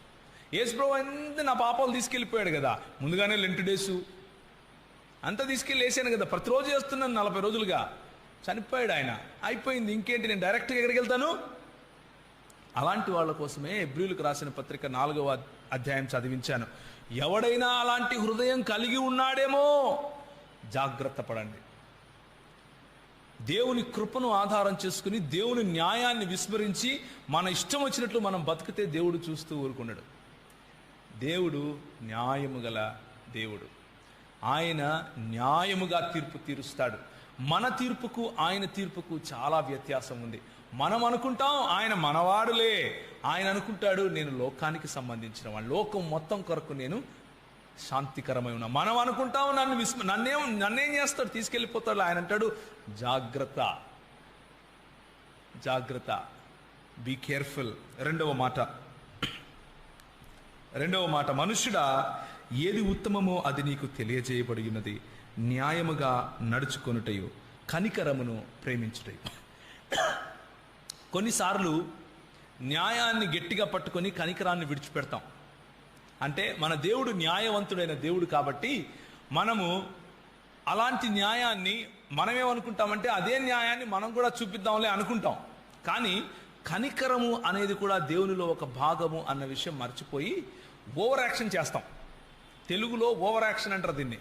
A: యేసుప్రభు అంతా నా పాపాలు తీసుకెళ్ళిపోయాడు కదా. ముందుగానే లెంట్ డేసు అంతా తీసుకెళ్ళి వేసాను కదా, ప్రతిరోజు చేస్తున్నాను 40 రోజులుగా. చనిపోయాడు ఆయన, అయిపోయింది. ఇంకేంటి? నేను డైరెక్ట్గా ఎక్కడికి వెళ్తాను? అలాంటి వాళ్ళ కోసమే హెబ్రీయులకు రాసిన పత్రిక 4వ అధ్యాయం చదివించాను. ఎవడైనా అలాంటి హృదయం కలిగి ఉన్నాడేమో జాగ్రత్త పడండి. దేవుని కృపను ఆధారం చేసుకుని దేవుని న్యాయాన్ని విస్మరించి మన ఇష్టం వచ్చినట్లు మనం బతికితే దేవుడు చూస్తూ ఊరుకున్నాడు. దేవుడు న్యాయము గల దేవుడు. ఆయన న్యాయముగా తీర్పు తీరుస్తాడు. మన తీర్పుకు ఆయన తీర్పుకు చాలా వ్యత్యాసం ఉంది. మనం అనుకుంటాం ఆయన మనవాడులే, ఆయన అనుకుంటాడు నేను లోకానికి సంబంధించిన వాడు, లోకం మొత్తం కొరకు నేను శాంతికరమై ఉన్నా. మనం అనుకుంటాం నన్నేం చేస్తాడు, తీసుకెళ్ళిపోతాడు. ఆయన అంటాడు జాగ్రత్త, జాగ్రత్త, బీ కేర్ఫుల్. రెండవ మాట, మనుష్యుడా ఏది ఉత్తమమో అది నీకు తెలియజేయబడి ఉన్నది, న్యాయముగా నడుచుకొనుటయు కనికరమును ప్రేమించుటయు. కొన్నిసార్లు న్యాయాన్ని గట్టిగా పట్టుకొని కనికరాన్ని విడిచిపెడతాం. అంటే మన దేవుడు న్యాయవంతుడైన దేవుడు కాబట్టి మనము అలాంటి న్యాయాన్ని మనమేమనుకుంటామంటే అదే న్యాయాన్ని మనం కూడా చూపిద్దాంలే అనుకుంటాం. కానీ కనికరము అనేది కూడా దేవునిలో ఒక భాగము అన్న విషయం మర్చిపోయి ఓవర్ యాక్షన్ చేస్తాం. తెలుగులో ఓవర్ యాక్షన్ అంటారు దీన్ని.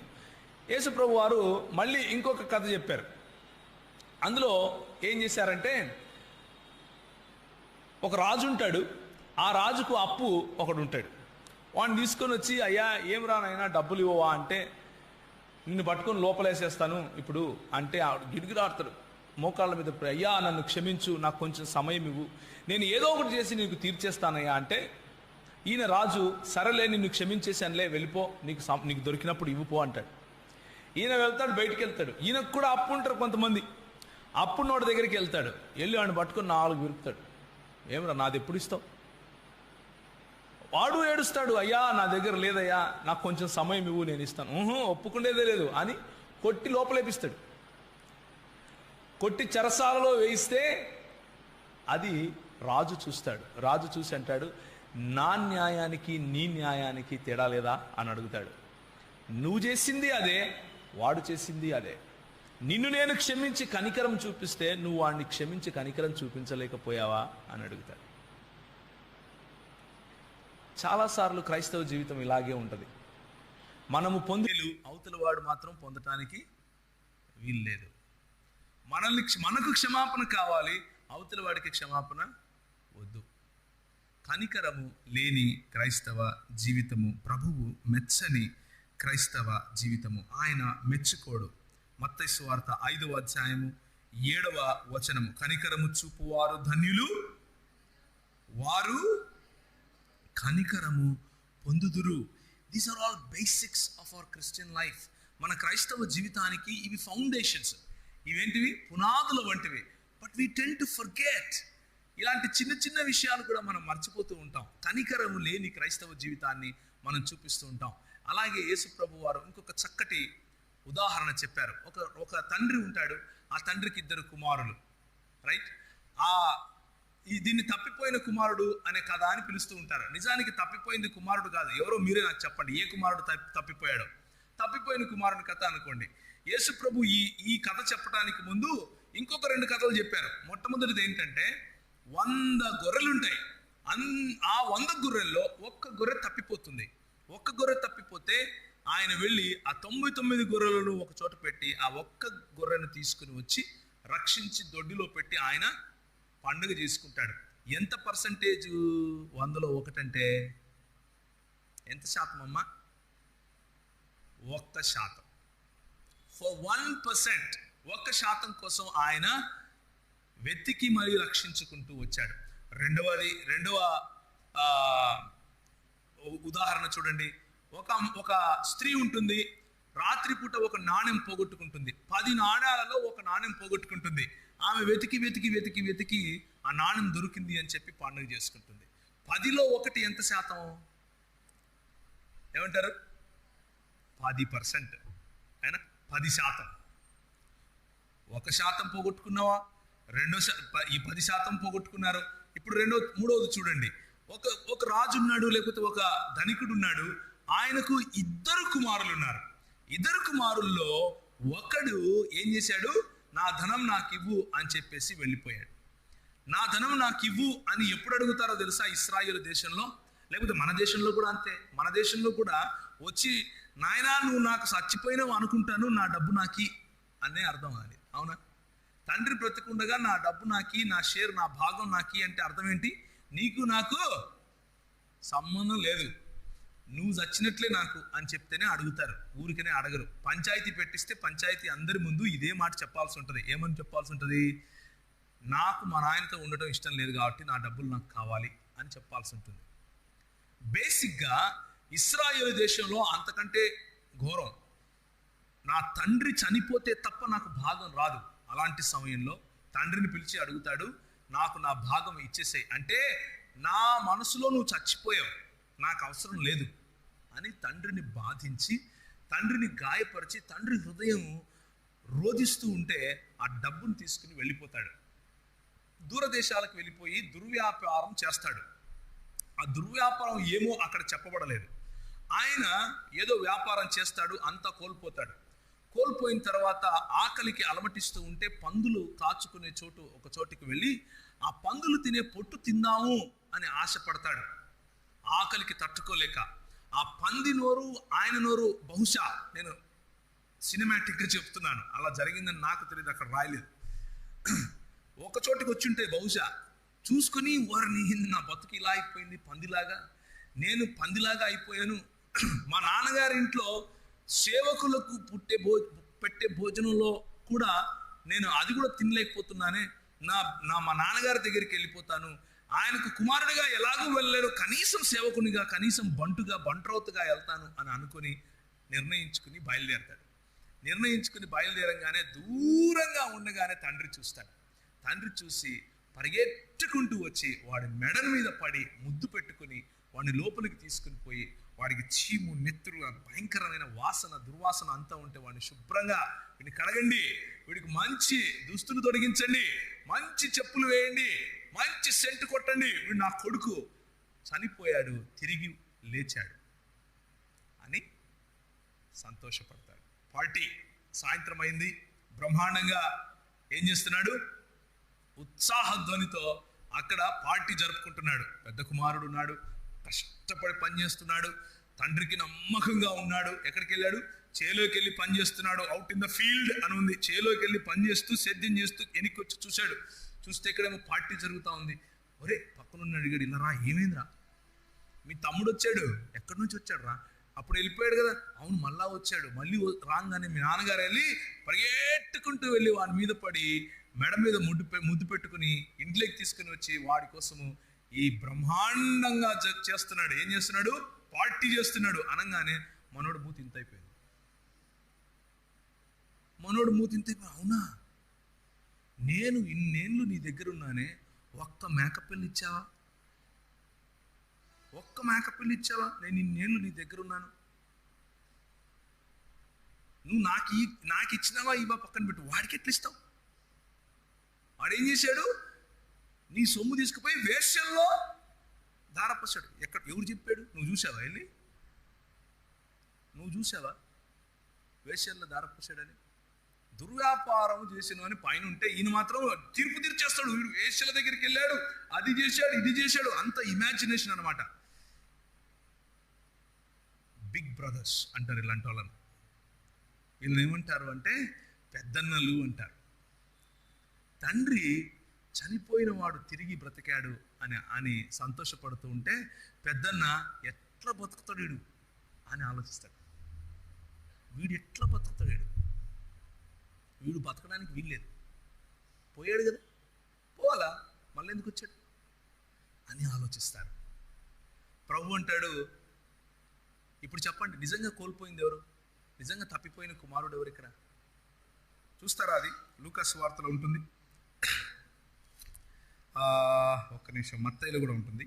A: యేసుప్రభు వారు మళ్ళీ ఇంకొక కథ చెప్పారు. అందులో ఏం చేశారంటే, ఒక రాజు ఉంటాడు, ఆ రాజుకు అప్పు ఒకడు ఉంటాడు. వాడిని తీసుకొని వచ్చి, అయ్యా ఏం రానైనా డబ్బులు ఇవ్వవా అంటే, నిన్ను పట్టుకొని లోపలేసేస్తాను ఇప్పుడు అంటే గిడిగిరాడతాడు మోకాళ్ళ మీద, అయ్యా నన్ను క్షమించు, నాకు కొంచెం సమయం ఇవ్వు, నేను ఏదో ఒకటి చేసి నీకు తీర్చేస్తానయ్యా అంటే, ఈయన రాజు సరేలే నిన్ను క్షమించేసానులే వెళ్ళిపో, నీకు దొరికినప్పుడు ఇవ్వుపో అంటాడు. ఈయన వెళ్తాడు, బయటికి వెళ్తాడు. ఈయనకు కూడా అప్పు ఉంటారు కొంతమంది. అప్పున్నోడి దగ్గరికి వెళ్తాడు, వెళ్ళి వాడిని పట్టుకొని 4 విరుపుతాడు. ఏమరా నాది ఎప్పుడు ఇస్తావు? వాడు ఏడుస్తాడు, అయ్యా నా దగ్గర లేదయ్యా, నాకు కొంచెం సమయం ఇవ్వు, నేను ఇస్తాను. ఒప్పుకునేదే లేదు అని కొట్టి లోపలేపిస్తాడు. కొట్టి చెరసాలలో వేయిస్తే అది రాజు చూస్తాడు. రాజు చూసి అంటాడు, నా న్యాయానికి నీ న్యాయానికి తేడా లేదా అని అడుగుతాడు. నువ్వు చేసింది అదే, వాడు చేసింది అదే. నిన్ను నేను క్షమించి కనికరం చూపిస్తే నువ్వు వాడిని క్షమించి కనికరం చూపించలేకపోయావా అని అడుగుతాడు. చాలాసార్లు క్రైస్తవ జీవితం ఇలాగే ఉంటుంది. మనము పొందేలు అవతల వాడు మాత్రం పొందటానికి వీల్లేదు. మనకు క్షమాపణ కావాలి, అవతల వాడికి క్షమాపణ వద్దు. కనికరము లేని క్రైస్తవ జీవితము ప్రభువు మెచ్చని క్రైస్తవ జీవితము. ఆయన మెచ్చుకోడు. మత్తయి సువార్త 5వ అధ్యాయము 7వ వచనము, కనికరము చూపువారు ధన్యులు, వారు కనికరము పొందుదురు. These are all basics of our Christian life. మన క్రైస్తవ జీవితానికి ఇవి ఫౌండేషన్స్, ఇవేంటివి పునాదుల వంటివి. But we tend to forget. ఇలాంటి చిన్న చిన్న విషయాలు కూడా మనం మర్చిపోతూ ఉంటాం. కనికరము లేని క్రైస్తవ జీవితాన్ని మనం చూపిస్తూ ఉంటాం. అలాగే యేసు ప్రభు వారు ఇంకొక చక్కటి ఉదాహరణ చెప్పారు. ఒక తండ్రి ఉంటాడు, ఆ తండ్రికి 2 కుమారులు, రైట్? దీన్ని తప్పిపోయిన కుమారుడు అనే కథ అని పిలుస్తూ ఉంటారు. నిజానికి తప్పిపోయింది కుమారుడు కాదు. ఎవరో మీరే నాకు చెప్పండి, ఏ కుమారుడు తప్పిపోయాడో? తప్పిపోయిన కుమారుని కథ అనుకోండి. యేసు ప్రభు ఈ కథ చెప్పడానికి ముందు ఇంకొక 2 కథలు చెప్పారు. మొట్టమొదటిది ఏంటంటే, 100 గొర్రెలు ఉంటాయి. ఆ 100 గొర్రెల్లో ఒక్క గొర్రె తప్పిపోతుంది. ఒక్క గొర్రె తప్పిపోతే ఆయన వెళ్ళి ఆ 99 గొర్రెలను ఒక చోట పెట్టి ఆ ఒక్క గొర్రెను తీసుకుని వచ్చి రక్షించి దొడ్డిలో పెట్టి ఆయన పండుగ చేసుకుంటాడు. ఎంత పర్సంటేజ్ 100లో 1 అంటే ఎంత శాతం అమ్మా? 1%. ఫర్ 1%, 1% కోసం ఆయన వెతికి మరియు రక్షించుకుంటూ వచ్చాడు. రెండవ ఉదాహరణ చూడండి. ఒక స్త్రీ ఉంటుంది, రాత్రిపూట ఒక నాణెం పోగొట్టుకుంటుంది. 10 నాణ్యాలలో ఒక నాణెం పోగొట్టుకుంటుంది. ఆమె వెతికి ఆ నాణెం దొరికింది అని చెప్పి పండుగ చేసుకుంటుంది. 10లో 1 ఎంత శాతం? ఏమంటారు? 10%. అయినా 10%. 1% పోగొట్టుకున్నావా? ఈ 10% పోగొట్టుకున్నారు. ఇప్పుడు మూడవది చూడండి. ఒక రాజు ఉన్నాడు, లేకపోతే ఒక ధనికుడు ఉన్నాడు. ఆయనకు 2 కుమారులు ఉన్నారు. 2 కుమారుల్లో ఒకడు ఏం చేశాడు? నా ధనం నాకు ఇవ్వు అని చెప్పేసి వెళ్ళిపోయాడు. నా ధనం నాకు ఇవ్వు అని ఎప్పుడు అడుగుతారో తెలుసా? ఇశ్రాయేలు దేశంలో, లేకపోతే మన దేశంలో కూడా అంతే. మన దేశంలో కూడా వచ్చి, నాయనా నువ్వు నాకు చచ్చిపోయినావు అనుకుంటాను, నా డబ్బు నాకి అనే అర్థం అది. అవునా? తండ్రి బ్రతికుండగా నా డబ్బు నాకి, నా షేర్, నా భాగం నాకి అంటే అర్థం ఏంటి? నీకు నాకు సంబంధం లేదు, నువ్వు చచ్చినట్లే నాకు అని చెప్తేనే అడుగుతారు, ఊరికనే అడగరు. పంచాయతీ పెట్టిస్తే పంచాయతీ అందరి ముందు ఇదే మాట చెప్పాల్సి ఉంటుంది. ఏమని చెప్పాల్సి ఉంటుంది? నాకు మా నాయనతో ఉండటం ఇష్టం లేదు కాబట్టి నా డబ్బులు నాకు కావాలి అని చెప్పాల్సి ఉంటుంది. బేసిక్గా ఇశ్రాయేలు దేశంలో అంతకంటే ఘోరం. నా తండ్రి చనిపోతే తప్ప నాకు భాగం రాదు. అలాంటి సమయంలో తండ్రిని పిలిచి అడుగుతాడు, నాకు నా భాగం ఇచ్చేసేయి అంటే నా మనసులో నువ్వు చచ్చిపోయావు, నాకు అవసరం లేదు అని తండ్రిని బాధించి, తండ్రిని గాయపరిచి, తండ్రి హృదయం రోధిస్తూ ఉంటే ఆ డబ్బును తీసుకుని వెళ్ళిపోతాడు. దూరదేశాలకు వెళ్ళిపోయి దుర్వ్యాపారం చేస్తాడు. ఆ దుర్వ్యాపారం ఏమో అక్కడ చెప్పబడలేదు. ఆయన ఏదో వ్యాపారం చేస్తాడు, అంతా కోల్పోతాడు. కోల్పోయిన తర్వాత ఆకలికి అలమటిస్తూ ఉంటే పందులు కాచుకునే ఒక చోటుకి వెళ్ళి ఆ పందులు తినే పొట్టు తిందాము అని ఆశపడతాడు. ఆకలికి తట్టుకోలేక ఆ పంది నోరు ఆయన నోరు, బహుశా నేను సినిమాటిక్గా చెప్తున్నాను, అలా జరిగిందని నాకు తెలియదు, అక్కడ రాయలేదు. ఒక చోటికి వచ్చి ఉంటే బహుశా చూసుకుని, వారిని నా బతుకు ఇలా అయిపోయింది, పందిలాగా నేను పందిలాగా అయిపోయాను. మా నాన్నగారి ఇంట్లో సేవకులకు పెట్టే భోజనంలో కూడా నేను అది కూడా తినలేకపోతున్నానే, మా నాన్నగారి దగ్గరికి వెళ్ళిపోతాను, ఆయనకు కుమారుడిగా ఎలాగూ వెళ్ళలేరు, కనీసం సేవకునిగా, కనీసం బంట్రౌతుగా వెళ్తాను అని అనుకుని నిర్ణయించుకుని బయలుదేరతాడు. నిర్ణయించుకుని బయలుదేరంగానే దూరంగా ఉండగానే తండ్రి చూస్తాడు. తండ్రి చూసి పరిగెట్టుకుంటూ వచ్చి వాడి మెడ మీద పడి ముద్దు పెట్టుకుని వాడిని లోపలికి తీసుకుని పోయి, వాడికి చీము, నెత్తురు, భయంకరమైన వాసన, దుర్వాసన అంతా ఉంటే వాడిని శుభ్రంగా, వీడిని కడగండి, వీడికి మంచి దుస్తులు తొడిగించండి, మంచి చెప్పులు వేయండి, మంచి సెంటు కొట్టండి, వీడు నా కొడుకు చనిపోయాడు, తిరిగి లేచాడు అని సంతోషపడతాడు. పార్టీ సాయంత్రం అయింది, బ్రహ్మాండంగా ఏం చేస్తున్నాడు? ఉత్సాహధ్వనితో అక్కడ పార్టీ జరుపుకుంటున్నాడు. పెద్ద కుమారుడు ఉన్నాడు, కష్టపడి పనిచేస్తున్నాడు, తండ్రికి నమ్మకంగా ఉన్నాడు. ఎక్కడికి వెళ్ళాడు? చేలోకి వెళ్ళి పని చేస్తున్నాడు. అవుట్ ఇన్ ద ఫీల్డ్ అని ఉంది. చేలోకి వెళ్ళి పని చేస్తూ, సేద్యం చేస్తూ వెనక్కి వచ్చి చూశాడు. చూస్తే ఇక్కడేమో పార్టీ జరుగుతూ ఉంది. ఒరే, పక్కనున్న అడిగాడు, ఇలా రా, ఏమైందిరా? మీ తమ్ముడు వచ్చాడు. ఎక్కడి నుంచి వచ్చాడు రా? అప్పుడు వెళ్ళిపోయాడు కదా. అవును, మళ్ళా వచ్చాడు. మళ్ళీ రాగానే మీ నాన్నగారు వెళ్ళి పరిగెట్టుకుంటూ వెళ్ళి వాడి మీద పడి మెడ మీద ముద్దు పెట్టుకుని ఇంట్లోకి తీసుకుని వచ్చి వాడి కోసము ఈ బ్రహ్మాండంగా చేస్తున్నాడు. ఏం చేస్తున్నాడు? పార్టీ చేస్తున్నాడు. అనగానే మనోడు మూతి ఇంత అయిపోయింది. అవునా, నేను ఇన్నేళ్ళు నీ దగ్గర ఉన్నానే, ఒక్క మేకపిల్ల ఇచ్చావా? నేను ఇన్నేళ్ళు నీ దగ్గర ఉన్నాను, నువ్వు నాకు ఇచ్చినావా? ఇవా పక్కన పెట్టు, వాడికి ఎట్లా ఇస్తావు? వాడేం చేశాడు? నీ సొమ్ము తీసుకుపోయి వేశ్యల్లో దారపోసాడు. ఎవరు చెప్పాడు? నువ్వు చూసావా వేశ్యల్లో దారపోసాడని? దుర్వ్యాపారం చేసిన అని పైన ఉంటే ఈయన మాత్రం తీర్పు తీర్చేస్తాడు. వీడు వేశ్యల దగ్గరికి వెళ్ళాడు, అది చేశాడు, ఇది చేశాడు, అంత ఇమాజినేషన్ అనమాట. బిగ్ బ్రదర్స్ అంటారు ఇలాంటి వాళ్ళని. వీళ్ళని ఏమంటారు అంటే పెద్దన్నలు అంటారు. తండ్రి చనిపోయిన వాడు తిరిగి బ్రతికాడు అని సంతోషపడుతూ ఉంటే పెద్దన్న ఎట్లా బతుకుతాడు వీడు అని ఆలోచిస్తాడు. వీడు ఎట్లా బతుకుతాడు? వీడు బతకడానికి వీల్లేదు, పోయాడు కదా, పోవాలా, మళ్ళీ ఎందుకు వచ్చాడు అని ఆలోచిస్తారు. ప్రభు అంటాడు, ఇప్పుడు చెప్పండి, నిజంగా కోల్పోయింది ఎవరు? నిజంగా తప్పిపోయిన కుమారుడు ఎవరు? ఇక్కడ చూస్తారా? అది లూకా సువార్తలో ఉంటుంది. ఒక్క నిమిషం, మత్తయిలో కూడా ఉంటుంది.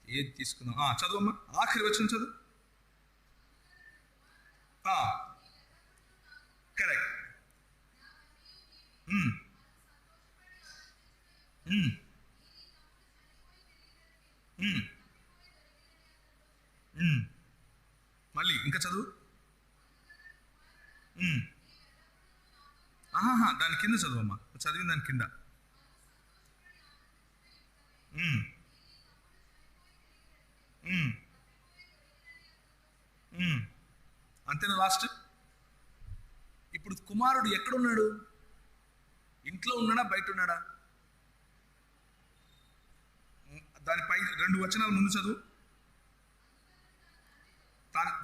A: ఏది తీసుకుందాం? చదువమ్మా, ఆఖరి వచనం చదువు. కరెక్ట్. మళ్ళీ ఇంకా చదువు. దాని కింద చదువమ్మా, చదివిన దాని కింద. అంతేనా? లాస్ట్. ఇప్పుడు కుమారుడు ఎక్కడున్నాడు? ఇంట్లో ఉన్నాడా, బయట ఉన్నాడా? దానిపై 2 వచనాలు ముందు చదువు.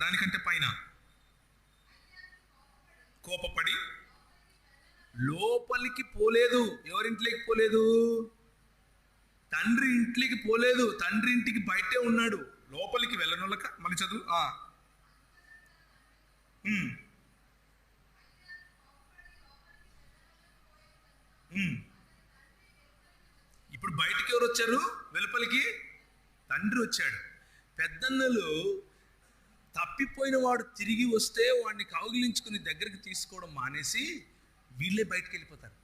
A: దానికంటే పైన కోపపడి లోపలికి పోలేదు. ఎవరింట్లోకి పోలేదు? తండ్రి ఇంట్లోకి పోలేదు. తండ్రి ఇంటికి బయటే ఉన్నాడు. లోపలికి వెళ్ళనోళ్ళక. మళ్ళీ చదువు. ఇప్పుడు బయటికి ఎవరు వచ్చారు? వెలుపలికి తండ్రి వచ్చాడు. పెద్దన్నలు తప్పిపోయిన వాడు తిరిగి వస్తే వాడిని కౌగిలించుకుని దగ్గరికి తీసుకోవడం మానేసి వీళ్ళే బయటికి వెళ్ళిపోతారు.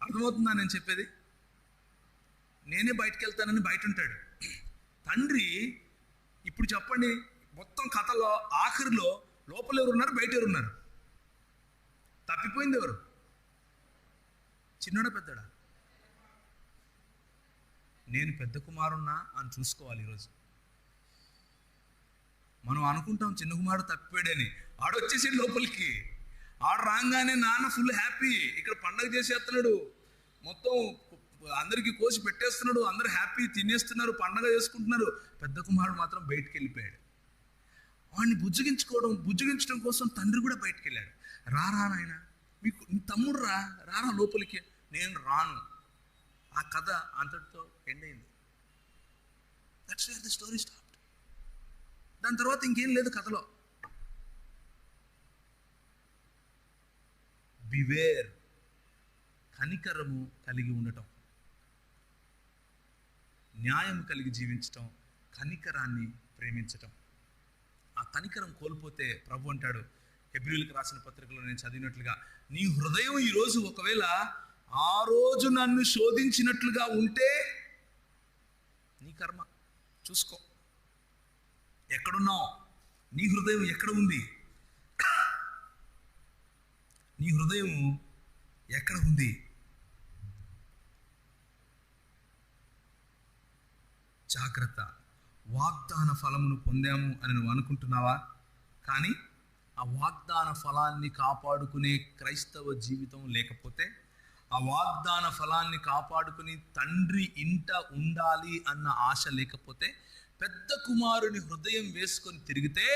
A: అర్థమవుతుందా నేను చెప్పేది? నేనే బయటికి వెళ్తానని బయట ఉంటాడు తండ్రి. ఇప్పుడు చెప్పండి, మొత్తం కథలో ఆఖరిలో లోపల ఎవరు ఉన్నారు, బయట ఎవరు ఉన్నారు? తప్పిపోయింది ఎవరు? చిన్నోడా పెద్దడా? నేను పెద్ద కుమారున్నా అని చూసుకోవాలి. ఈరోజు మనం అనుకుంటాం చిన్న కుమారుడు తప్పిపోయాడని. ఆడొచ్చేసి లోపలికి, ఆడు రాగానే నాన్న ఫుల్ హ్యాపీ, ఇక్కడ పండగ చేసేస్తున్నాడు, మొత్తం అందరికీ కోసి పెట్టేస్తున్నాడు, అందరూ హ్యాపీ తినేస్తున్నారు, పండగ చేసుకుంటున్నారు. పెద్ద కుమారుడు మాత్రం బయటికి వెళ్ళిపోయాడు. వాడిని బుజ్జగించడం కోసం తండ్రి కూడా బయటికి వెళ్ళాడు. రారా నాయన, మీకు నీ తమ్ముడు రారా లోపలికి. నేను రాను. ఆ కథ అంతటితో ఎండ్ అయింది. That's where the story stopped. దాని తర్వాత ఇంకేం లేదు కథలో. బివేర్. కనికరము కలిగి ఉండటం, న్యాయం కలిగి జీవించటం, కనికరాన్ని ప్రేమించటం. ఆ కనికరం కోల్పోతే ప్రభు అంటాడు హెబ్రీయులకు రాసిన పత్రికలో నేను చదివినట్లుగా, నీ హృదయం ఈరోజు ఒకవేళ ఆ రోజు నన్ను శోధించినట్లుగా ఉంటే నీ కర్మ. చూసుకో ఎక్కడున్నావు, నీ హృదయం ఎక్కడ ఉంది, నీ హృదయం ఎక్కడ ఉంది. జాగ్రత్త. వాగ్దాన ఫలమును పొందాము అని నువ్వు అనుకుంటున్నావా? కానీ ఆ వాగ్దాన ఫలాన్ని కాపాడుకునే క్రైస్తవ జీవితం లేకపోతే, ఆ వాగ్దాన ఫలాన్ని కాపాడుకుని తండ్రి ఇంట ఉండాలి అన్న ఆశ లేకపోతే, పెద్ద కుమారుని హృదయం వేసుకొని తిరిగితే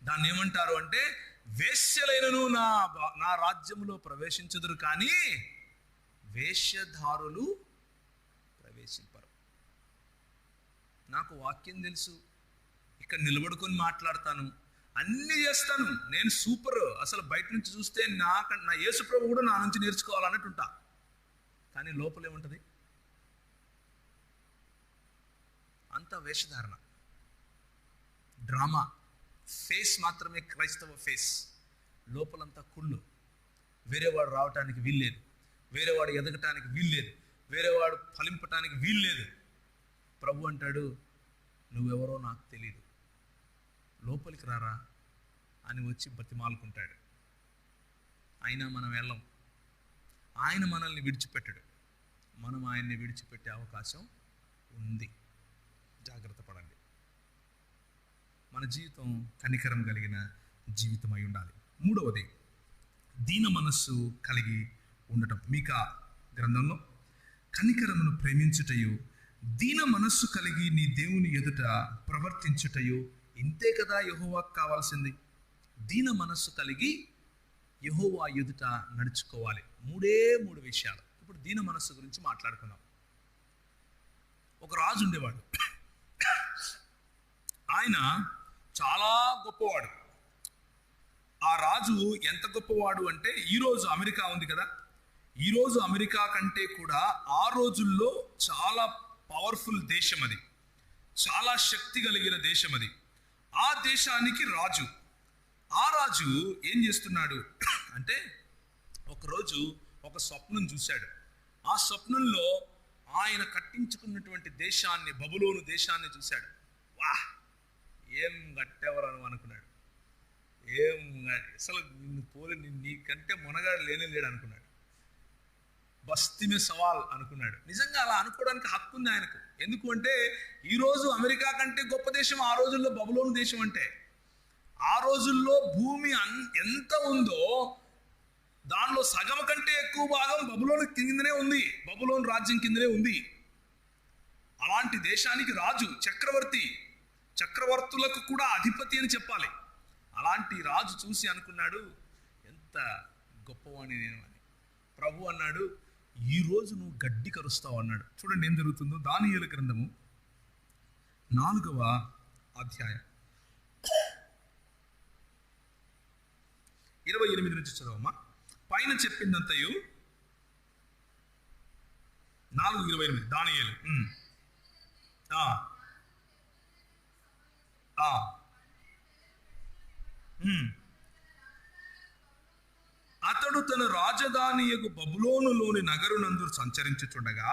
A: దాన్ని ఏమంటారు అంటే, వేశ్యలైనను నా రాజ్యములో ప్రవేశించుదురు కానీ వేశ్యధారులు ప్రవేశింపరు. నాకు వాక్యం తెలుసు, ఇక్కడ నిలబడుకొని మాట్లాడతాను, అన్నీ చేస్తాను, నేను సూపర్, అసలు బయట నుంచి చూస్తే నా యేసు ప్రభు కూడా నా నుంచి నేర్చుకోవాలన్నట్టు ఉంటా. కానీ లోపల ఏముంటుంది? అంత వేషధారణ, డ్రామా. ఫేస్ మాత్రమే క్రైస్తవ ఫేస్, లోపలంతా కుళ్ళు. వేరేవాడు రావటానికి వీల్లేదు, వేరేవాడు ఎదగటానికి వీల్లేదు, వేరేవాడు ఫలింపటానికి వీల్లేదు. ప్రభు అంటాడు, నువ్వెవరో నాకు తెలీదు, లోపలికి రారా అని వచ్చి బతిమాలుకుంటాడు. అయినా మనం వెళ్ళం. ఆయన మనల్ని విడిచిపెట్టడు, మనం ఆయన్ని విడిచిపెట్టే అవకాశం ఉంది. జాగ్రత్త పడండి. మన జీవితం కనికరం కలిగిన జీవితం అయి ఉండాలి. మూడవది, దీన మనస్సు కలిగి ఉండటం. మీకా గ్రంథంలో కనికరమును ప్రేమించుటయు, దీన మనస్సు కలిగి నీ దేవుని ఎదుట ప్రవర్తించుటయు, ఇంతే కదా యెహోవాకు కావాల్సింది. దీన మనస్సు కలిగి యెహోవా ఎదుట నడుచుకోవాలి. 3 విషయాలు. ఇప్పుడు దీన మనస్సు గురించి మాట్లాడుకుందాం. ఒక రాజు ఉండేవాడు. ఆయన చాలా గొప్పవాడు. ఆ రాజు ఎంత గొప్పవాడు అంటే, ఈరోజు అమెరికా ఉంది కదా, ఈరోజు అమెరికా కంటే కూడా ఆ రోజుల్లో చాలా పవర్ఫుల్ దేశం అది, చాలా శక్తి కలిగిన దేశం అది. ఆ దేశానికి రాజు. ఆ రాజు ఏం చేస్తున్నాడు అంటే, ఒకరోజు ఒక స్వప్నం చూశాడు. ఆ స్వప్నంలో ఆయన కట్టించుకున్నటువంటి దేశాన్ని, బబులోను దేశాన్ని చూశాడు. వా, ఏం కట్టేవరను అనుకున్నాడు. అసలు నిన్ను పోలి నీకంటే మొనగాడు లేడు అనుకున్నాడు. బస్తీమే సవాల్ అనుకున్నాడు. నిజంగా అలా అనుకోవడానికి హక్కు ఉంది ఆయనకు. ఎందుకు అంటే, ఈరోజు అమెరికా కంటే గొప్ప దేశం ఆ రోజుల్లో బబులోను దేశం. అంటే ఆ రోజుల్లో భూమి ఎంత ఉందో దానిలో సగం కంటే ఎక్కువ భాగం బబులోను కిందనే ఉంది, బబులోను రాజ్యం కిందనే ఉంది. అలాంటి దేశానికి రాజు, చక్రవర్తి, చక్రవర్తులకు కూడా అధిపతి అని చెప్పాలి. అలాంటి రాజు చూసి అనుకున్నాడు, ఎంత గొప్పవాణి నేను అని. ప్రభు అన్నాడు, ఈరోజు నువ్వు గడ్డి కరుస్తావు అన్నాడు. చూడండి ఏం జరుగుతుందో. దానియేలు గ్రంథము 4వ అధ్యాయం 28 నుంచి చదవమ్మా. పైన చెప్పిందంతయు 4:28 దానియేలు. అతడు తన రాజధానియగు బబులోనులోని నగరునందు సంచరించుచుండగా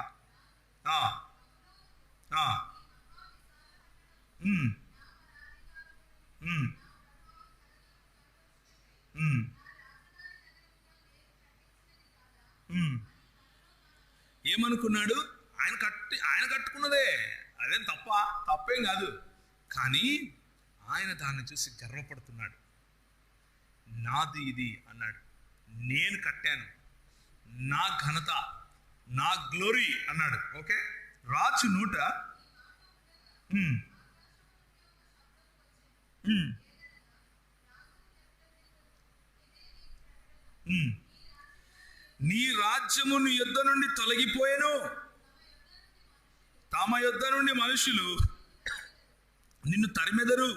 A: ఏమనుకున్నాడు? ఆయన కట్టుకున్నదే, అదేం తప్పేం కాదు. కానీ ఆయన దాన్ని చూసి గర్వపడుతున్నాడు. నాది ఇది అన్నాడు. నేను కట్టాను, నా ఘనత, నా గ్లోరీ అన్నాడు. ఓకే, రాజు నోట నీ రాజ్యము నీ యొద్ద నుండి తొలగిపోయెను, తమ యొద్ద నుండి మనుషులు నిన్ను తరిమెదరు,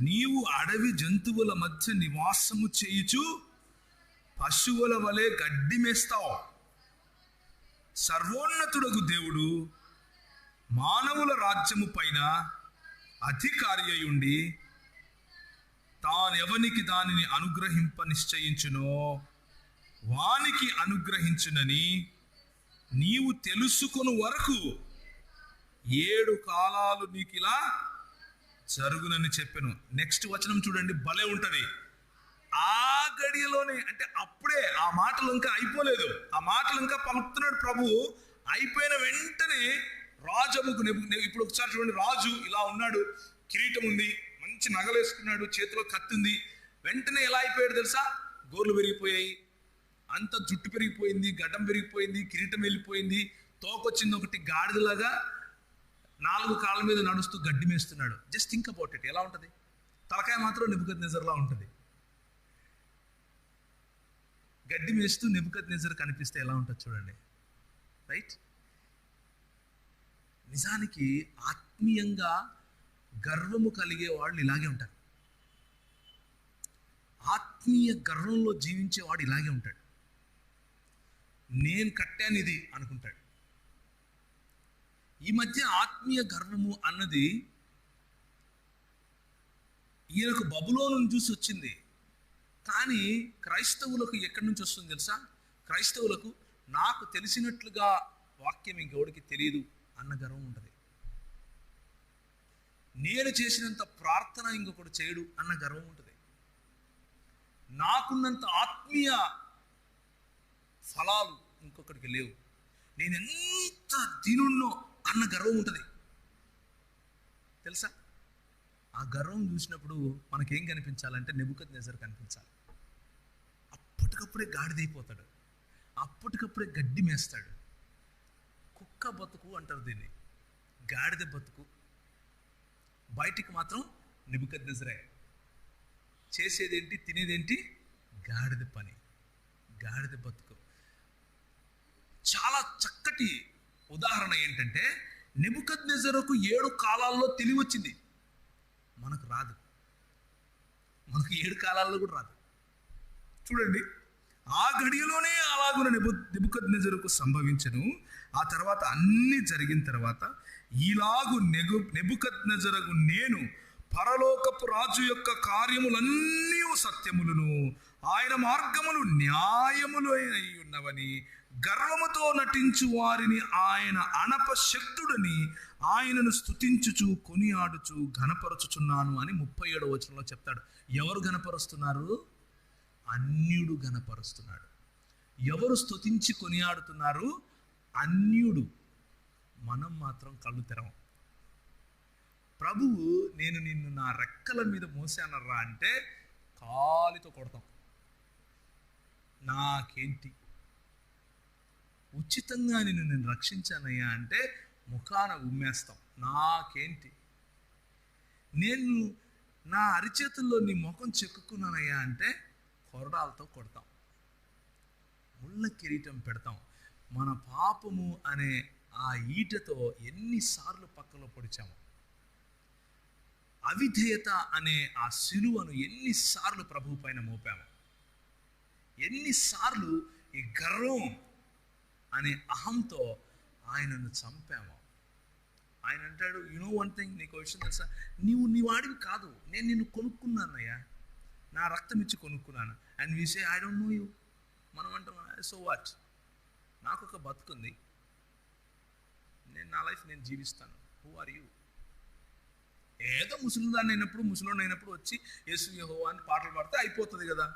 A: నీవు అడవి జంతువుల మధ్య నివాసము చేయుచు పశువుల వలె గడ్డి మేస్తావు. సర్వోన్నతుడగు దేవుడు మానవుల రాజ్యము పైన అధికారి అయ్యుండి తానెవనికి దానిని అనుగ్రహింప నిశ్చయించునో వానికి అనుగ్రహించునని నీవు తెలుసుకొను వరకు 7 కాలాలు నీకు ఇలా జరుగునని చెప్పాను. నెక్స్ట్ వచనం చూడండి, భలే ఉంటది. ఆ గడియలోనే, అంటే అప్పుడే, ఆ మాటలు ఇంకా అయిపోలేదు, ఆ మాటలు ఇంకా పలుకుతున్నాడు ప్రభు. అయిపోయిన వెంటనే రాజముకు ఇప్పుడు ఒకసారి చూడండి, రాజు ఇలా ఉన్నాడు, కిరీటం ఉంది, మంచి నగలేసుకున్నాడు, చేతిలో కత్తి ఉంది. వెంటనే ఎలా అయిపోయాడు తెలుసా? గోర్లు పెరిగిపోయాయి, అంత జుట్టు పెరిగిపోయింది, గడ్డం పెరిగిపోయింది, కిరీటం వెళ్ళిపోయింది, తోకొచ్చింది ఒకటి, గాడిదలాగా 4 కాళ్ళ మీద నడుస్తూ గడ్డి మేస్తున్నాడు. Just think about it. ఎలా ఉంటుంది? తలకాయ మాత్రం నెబుకద్నెజర్లా ఉంటుంది. గడ్డి మేస్తూ నెబుకద్నెజర్ కనిపిస్తే ఎలా ఉంటుంది చూడండి. రైట్? నిజానికి ఆత్మీయంగా గర్వము కలిగే వాళ్ళు ఇలాగే ఉంటారు. ఆత్మీయ గర్వంలో జీవించేవాడు ఇలాగే ఉంటాడు. నేను కట్టాను ఇది అనుకుంటాడు. ఈ మధ్య ఆత్మీయ గర్వము అన్నది ఈయనకు బబులోను చూసి వచ్చింది. కానీ క్రైస్తవులకు ఎక్కడి నుంచి వస్తుంది తెలుసా? క్రైస్తవులకు నాకు తెలిసినట్లుగా వాక్యం ఇంకెవడికి తెలియదు అన్న గర్వం ఉంటుంది. నేను చేసినంత ప్రార్థన ఇంకొకడు చేయడు అన్న గర్వం ఉంటుంది. నాకున్నంత ఆత్మీయ ఫలాలు ఇంకొకటికి లేవు, నేను ఎంత దీనున్నో అన్న గర్వం ఉంటుంది తెలుసా? ఆ గర్వం చూసినప్పుడు మనకేం కనిపించాలంటే నెబుకద్నెజర్ కనిపించాలి. అప్పటికప్పుడే గాడిదైపోతాడు, అప్పటికప్పుడే గడ్డి మేస్తాడు. కుక్క బతుకు అంటారు దీన్ని, గాడిద బతుకు. బయటికి మాత్రం నెబుకద్నెజరే. చేసేదేంటి, తినేదేంటి? గాడిద పని, గాడిద బతుకు. చాలా చక్కటి ఉదాహరణ ఏంటంటే, నెబుకద్నెజరుకు 7 కాలాల్లో తెలివి వచ్చింది, మనకు రాదు. మనకు 7 కాలాల్లో కూడా రాదు. చూడండి, ఆ గడియలోనే అలాగున నెబుకద్నెజరుకు సంభవించెను. ఆ తర్వాత అన్ని జరిగిన తర్వాత, ఈలాగు నెబుకద్నెజరుకు నేను పరలోకపు రాజు యొక్క కార్యములన్నీ సత్యములను, ఆయన మార్గములు న్యాయములు అయి ఉన్నవని, గర్వముతో నటించు వారిని ఆయన అనపశక్తుడని ఆయనను స్తుతించుచు కొనియాడుచు ఘనపరచుచున్నాను అని 37వ వచనంలో చెప్తాడు. ఎవరు ఘనపరుస్తున్నారు? అన్యుడు ఘనపరుస్తున్నాడు. ఎవరు స్తుతించి కొనియాడుతున్నారు? అన్యుడు. మనం మాత్రం కళ్ళు తెరవం. ప్రభువు నేను నిన్ను నా రెక్కల మీద మోసానరా అంటే కాలితో కొడతాం. నాకేంటి, ఉచితంగా నేను రక్షించానయ్యా అంటే ముఖాన ఉమ్మేస్తాం. నాకేంటి, నేను నా అరిచేతుల్లో నీ ముఖం చెక్కుకున్నానయ్యా అంటే కొరడాలతో కొడతాం, ముళ్ళ కిరీటం పెడతాం. మన పాపము అనే ఆ ఈటతో ఎన్నిసార్లు పక్కలో పొడిచాము, అవిధేయత అనే ఆ సిలువను ఎన్నిసార్లు ప్రభువు పైన మోపాము, ఎన్నిసార్లు ఈ గర్వం అనే అహంతో ఆయనను చంపాము. ఆయన అంటాడు, యు నో వన్ థింగ్, నీకు విషయం తెలుసా, నీ వాడివి కాదు, నేను నిన్ను కొనుక్కున్నానయ్యా, నా రక్తం ఇచ్చి కొనుక్కున్నాను. And we say I don't know you. మనం అంటాం, సో వాట్, నాకు ఒక బతుకుంది, నేను నా లైఫ్ నేను జీవిస్తాను, హూ ఆర్ యూ? ఏదో ముసలిదాన్ని అయినప్పుడు ముసలోని అయినప్పుడు వచ్చి యేసు యెహోవా అని పాటలు పాడితే అయిపోతుంది కదా.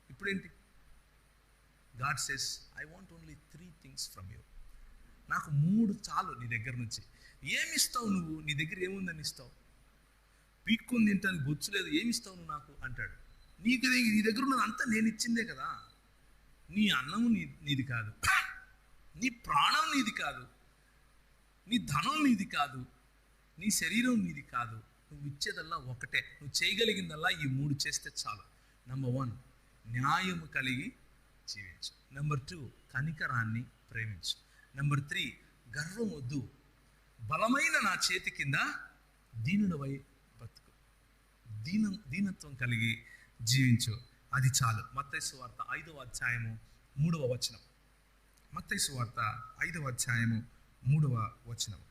A: ఇప్పుడేంటి? God says I want only 3 things from you. నాకు 3 చాలు నీ దగ్గర నుంచి. ఏమిస్తావు నువ్వు? నీ దగ్గర ఏముందని ఇస్తావు? పీక్కొని తింటానికి బొచ్చు లేదు, ఏమిస్తావు నువ్వు నాకు అంటాడు. నీ దగ్గర ఉన్నది అంతా నేను ఇచ్చిందే కదా. నీ అన్నము నీది కాదు, నీ ప్రాణం నీది కాదు, నీ ధనం నీది కాదు, నీ శరీరం నీది కాదు. నువ్వు ఇచ్చేదల్లా ఒకటే, నువ్వు చేయగలిగిందల్లా ఈ 3 చేస్తే చాలు. నెంబర్ 1, న్యాయము కలిగి జీవించు. నెంబర్ 2, కనికరాన్ని ప్రేమించు. నెంబర్ 3, గర్వం వద్దు, బలమైన నా చేతి కింద దీనుడవై బతుకు, దీనత్వం కలిగి జీవించు, అది చాలు. మత్తయి సువార్త 5వ అధ్యాయము 3వ వచనం. మత్తయి సువార్త 5వ అధ్యాయము 3వ వచనం.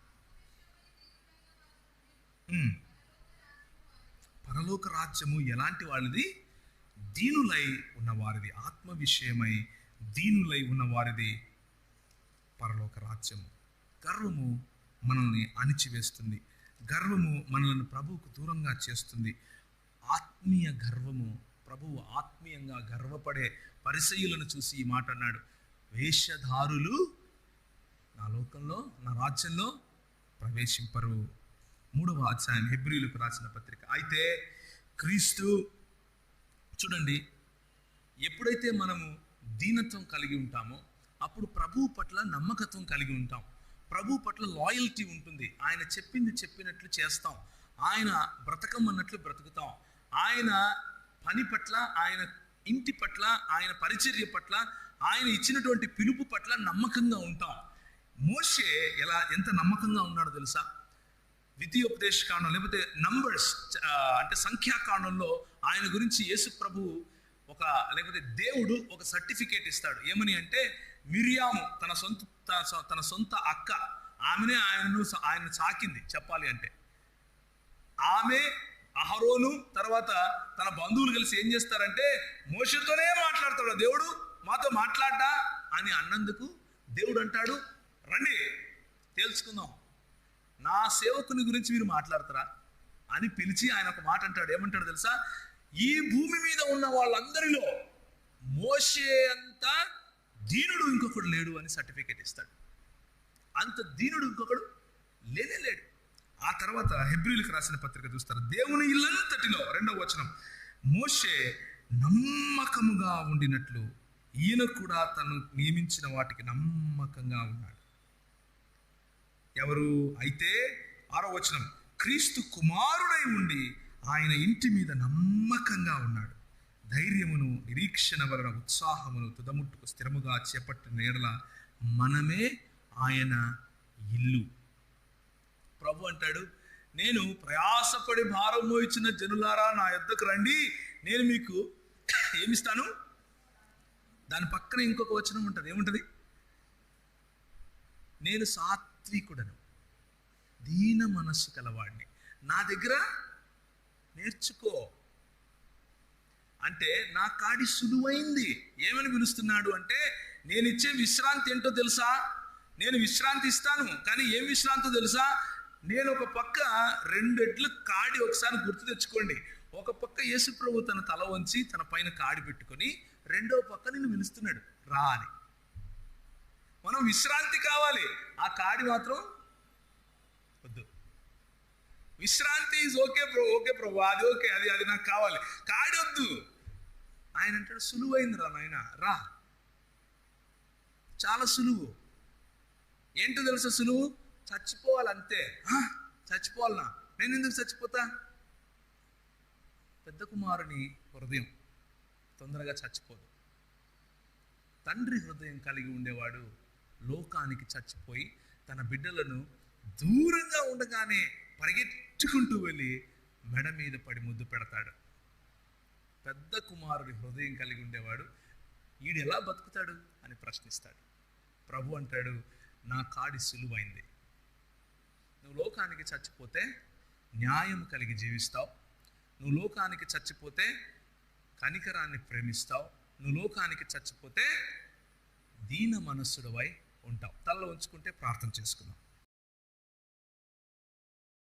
A: పరలోక రాజ్యము ఎలాంటి వాళ్ళది? దీనులై ఉన్నవారిది, ఆత్మ విషయమై దీనులై ఉన్నవారిది పరలోక రాజ్యము. గర్వము మనల్ని అణిచివేస్తుంది, గర్వము మనల్ని ప్రభువుకు దూరంగా చేస్తుంది. ఆత్మీయ గర్వము, ప్రభువు ఆత్మీయంగా గర్వపడే పరిసయ్యులను చూసి ఈ మాట అన్నాడు, వేషధారులు నా లోకంలో, నా రాజ్యంలో ప్రవేశింపరు. 3వ అధ్యాయం హెబ్రీయులకు రాసిన పత్రిక. అయితే క్రీస్తు, చూడండి, ఎప్పుడైతే మనము దీనత్వం కలిగి ఉంటామో అప్పుడు ప్రభువు పట్ల నమ్మకత్వం కలిగి ఉంటాం, ప్రభువు పట్ల లాయల్టీ ఉంటుంది. ఆయన చెప్పింది చెప్పినట్లు చేస్తాం, ఆయన బ్రతకమన్నట్లు బ్రతుకుతాం, ఆయన పని పట్ల, ఆయన ఇంటి పట్ల, ఆయన పరిచర్య పట్ల, ఆయన ఇచ్చినటువంటి పిలుపు పట్ల నమ్మకంగా ఉంటాం. మోషే ఎంత నమ్మకంగా ఉన్నాడో తెలుసా? ద్వితీయోపదేశ కాండం లేకపోతే నంబర్స్ అంటే సంఖ్యాకాండంలో ఆయన గురించి యేసు ప్రభు లేకపోతే దేవుడు ఒక సర్టిఫికేట్ ఇస్తాడు. ఏమని అంటే, మిరియాము తన సొంత అక్క, ఆమెనే ఆయన సాకింది చెప్పాలి అంటే. ఆమె, అహరోను, తర్వాత తన బంధువులు కలిసి ఏం చేస్తారంటే, మోషేతోనే మాట్లాడతాడు దేవుడు, మాతో మాట్లాడ్డా అని అన్నందుకు దేవుడు అంటాడు, రండి తేల్చుకుందాం, నా సేవకుని గురించి మీరు మాట్లాడతారా అని పిలిచి ఆయన ఒక మాట అంటాడు. ఏమంటాడు తెలుసా? ఈ భూమి మీద ఉన్న వాళ్ళందరిలో మోషే అంత దీనుడు ఇంకొకడు లేడు అని సర్టిఫికేట్ ఇస్తాడు. అంత దీనుడు ఇంకొకడు లేడు. ఆ తర్వాత హెబ్రీయులకు రాసిన పత్రిక చూస్తారు, దేవుని ఇల్లంతటిలో 2వ వచనం, మోషే నమ్మకముగా ఉండినట్లు ఈయన కూడా తను నియమించిన వాటికి నమ్మకంగా ఉన్నాడు. ఎవరు? అయితే 6వ వచనం, క్రీస్తు కుమారుడై ఉండి ఆయన ఇంటి మీద నమ్మకంగా ఉన్నాడు. ధైర్యమును నిరీక్షణ వలన ఉత్సాహమును తుదముట్టుకు స్థిరముగా చేపట్టిన ఎడల మనమే ఆయన ఇల్లు. ప్రభు అంటాడు, నేను ప్రయాసపడి భారం మోయించిన జనులారా నా యొద్దకు రండి, నేను మీకు ఏమిస్తాను. దాని పక్కన ఇంకొక వచనం ఉంటుంది, ఏముంటుంది? నేను సాత్వికుడను, దీన మనస్సు కలవాడిని, నా దగ్గర నేర్చుకో. అంటే నా కాడి సులువైంది. ఏమని పిలుస్తున్నాడు అంటే, నేను ఇచ్చే విశ్రాంతి ఏంటో తెలుసా? నేను విశ్రాంతి ఇస్తాను, కానీ ఏం విశ్రాంతో తెలుసా? నేను ఒక పక్క 2 ఎడ్ల కాడి, ఒకసారి గుర్తు తెచ్చుకోండి, ఒక పక్క యేసు ప్రభు తన తల వంచి తన పైన కాడి పెట్టుకొని, రెండో పక్క నిన్ను పిలుస్తున్నాడు రా అని. మనం విశ్రాంతి కావాలి, ఆ కాడి మాత్రం వద్దు. విశ్రాంతి ఈజ్ ఓకే ప్రభు, ఓకే ప్రభు, అది ఓకే, అది నాకు కావాలి, కాడి వద్దు. ఆయన అంటాడు, సులువైందిరా నాయన, రా, చాలా సులువు. ఏంటో తెలుసా సులువు? చచ్చిపోవాలంతే. చచ్చిపోవాలనా? నేను ఎందుకు చచ్చిపోతా? పెద్ద కుమారుని హృదయం తొందరగా చచ్చిపోదు. తండ్రి హృదయం కలిగి ఉండేవాడు లోకానికి చచ్చిపోయి తన బిడ్డలను దూరంగా ఉండగానే పరిగెత్తుకుంటూ వెళ్ళి మెడ మీద పడి ముద్దు పెడతాడు. పెద్ద కుమారుడి హృదయం కలిగి ఉండేవాడు ఈడు ఎలా బతుకుతాడు అని ప్రశ్నిస్తాడు. ప్రభు అంటాడు, నా కాడి సులువైంది. నువ్వు లోకానికి చచ్చిపోతే న్యాయం కలిగి జీవిస్తావు. నువ్వు లోకానికి చచ్చిపోతే కనికరాన్ని ప్రేమిస్తావు. నువ్వు లోకానికి చచ్చిపోతే దీన మనస్సుడవై ఉంటావు. తలలో ఉంచుకుంటే ప్రార్థన చేసుకుందాం.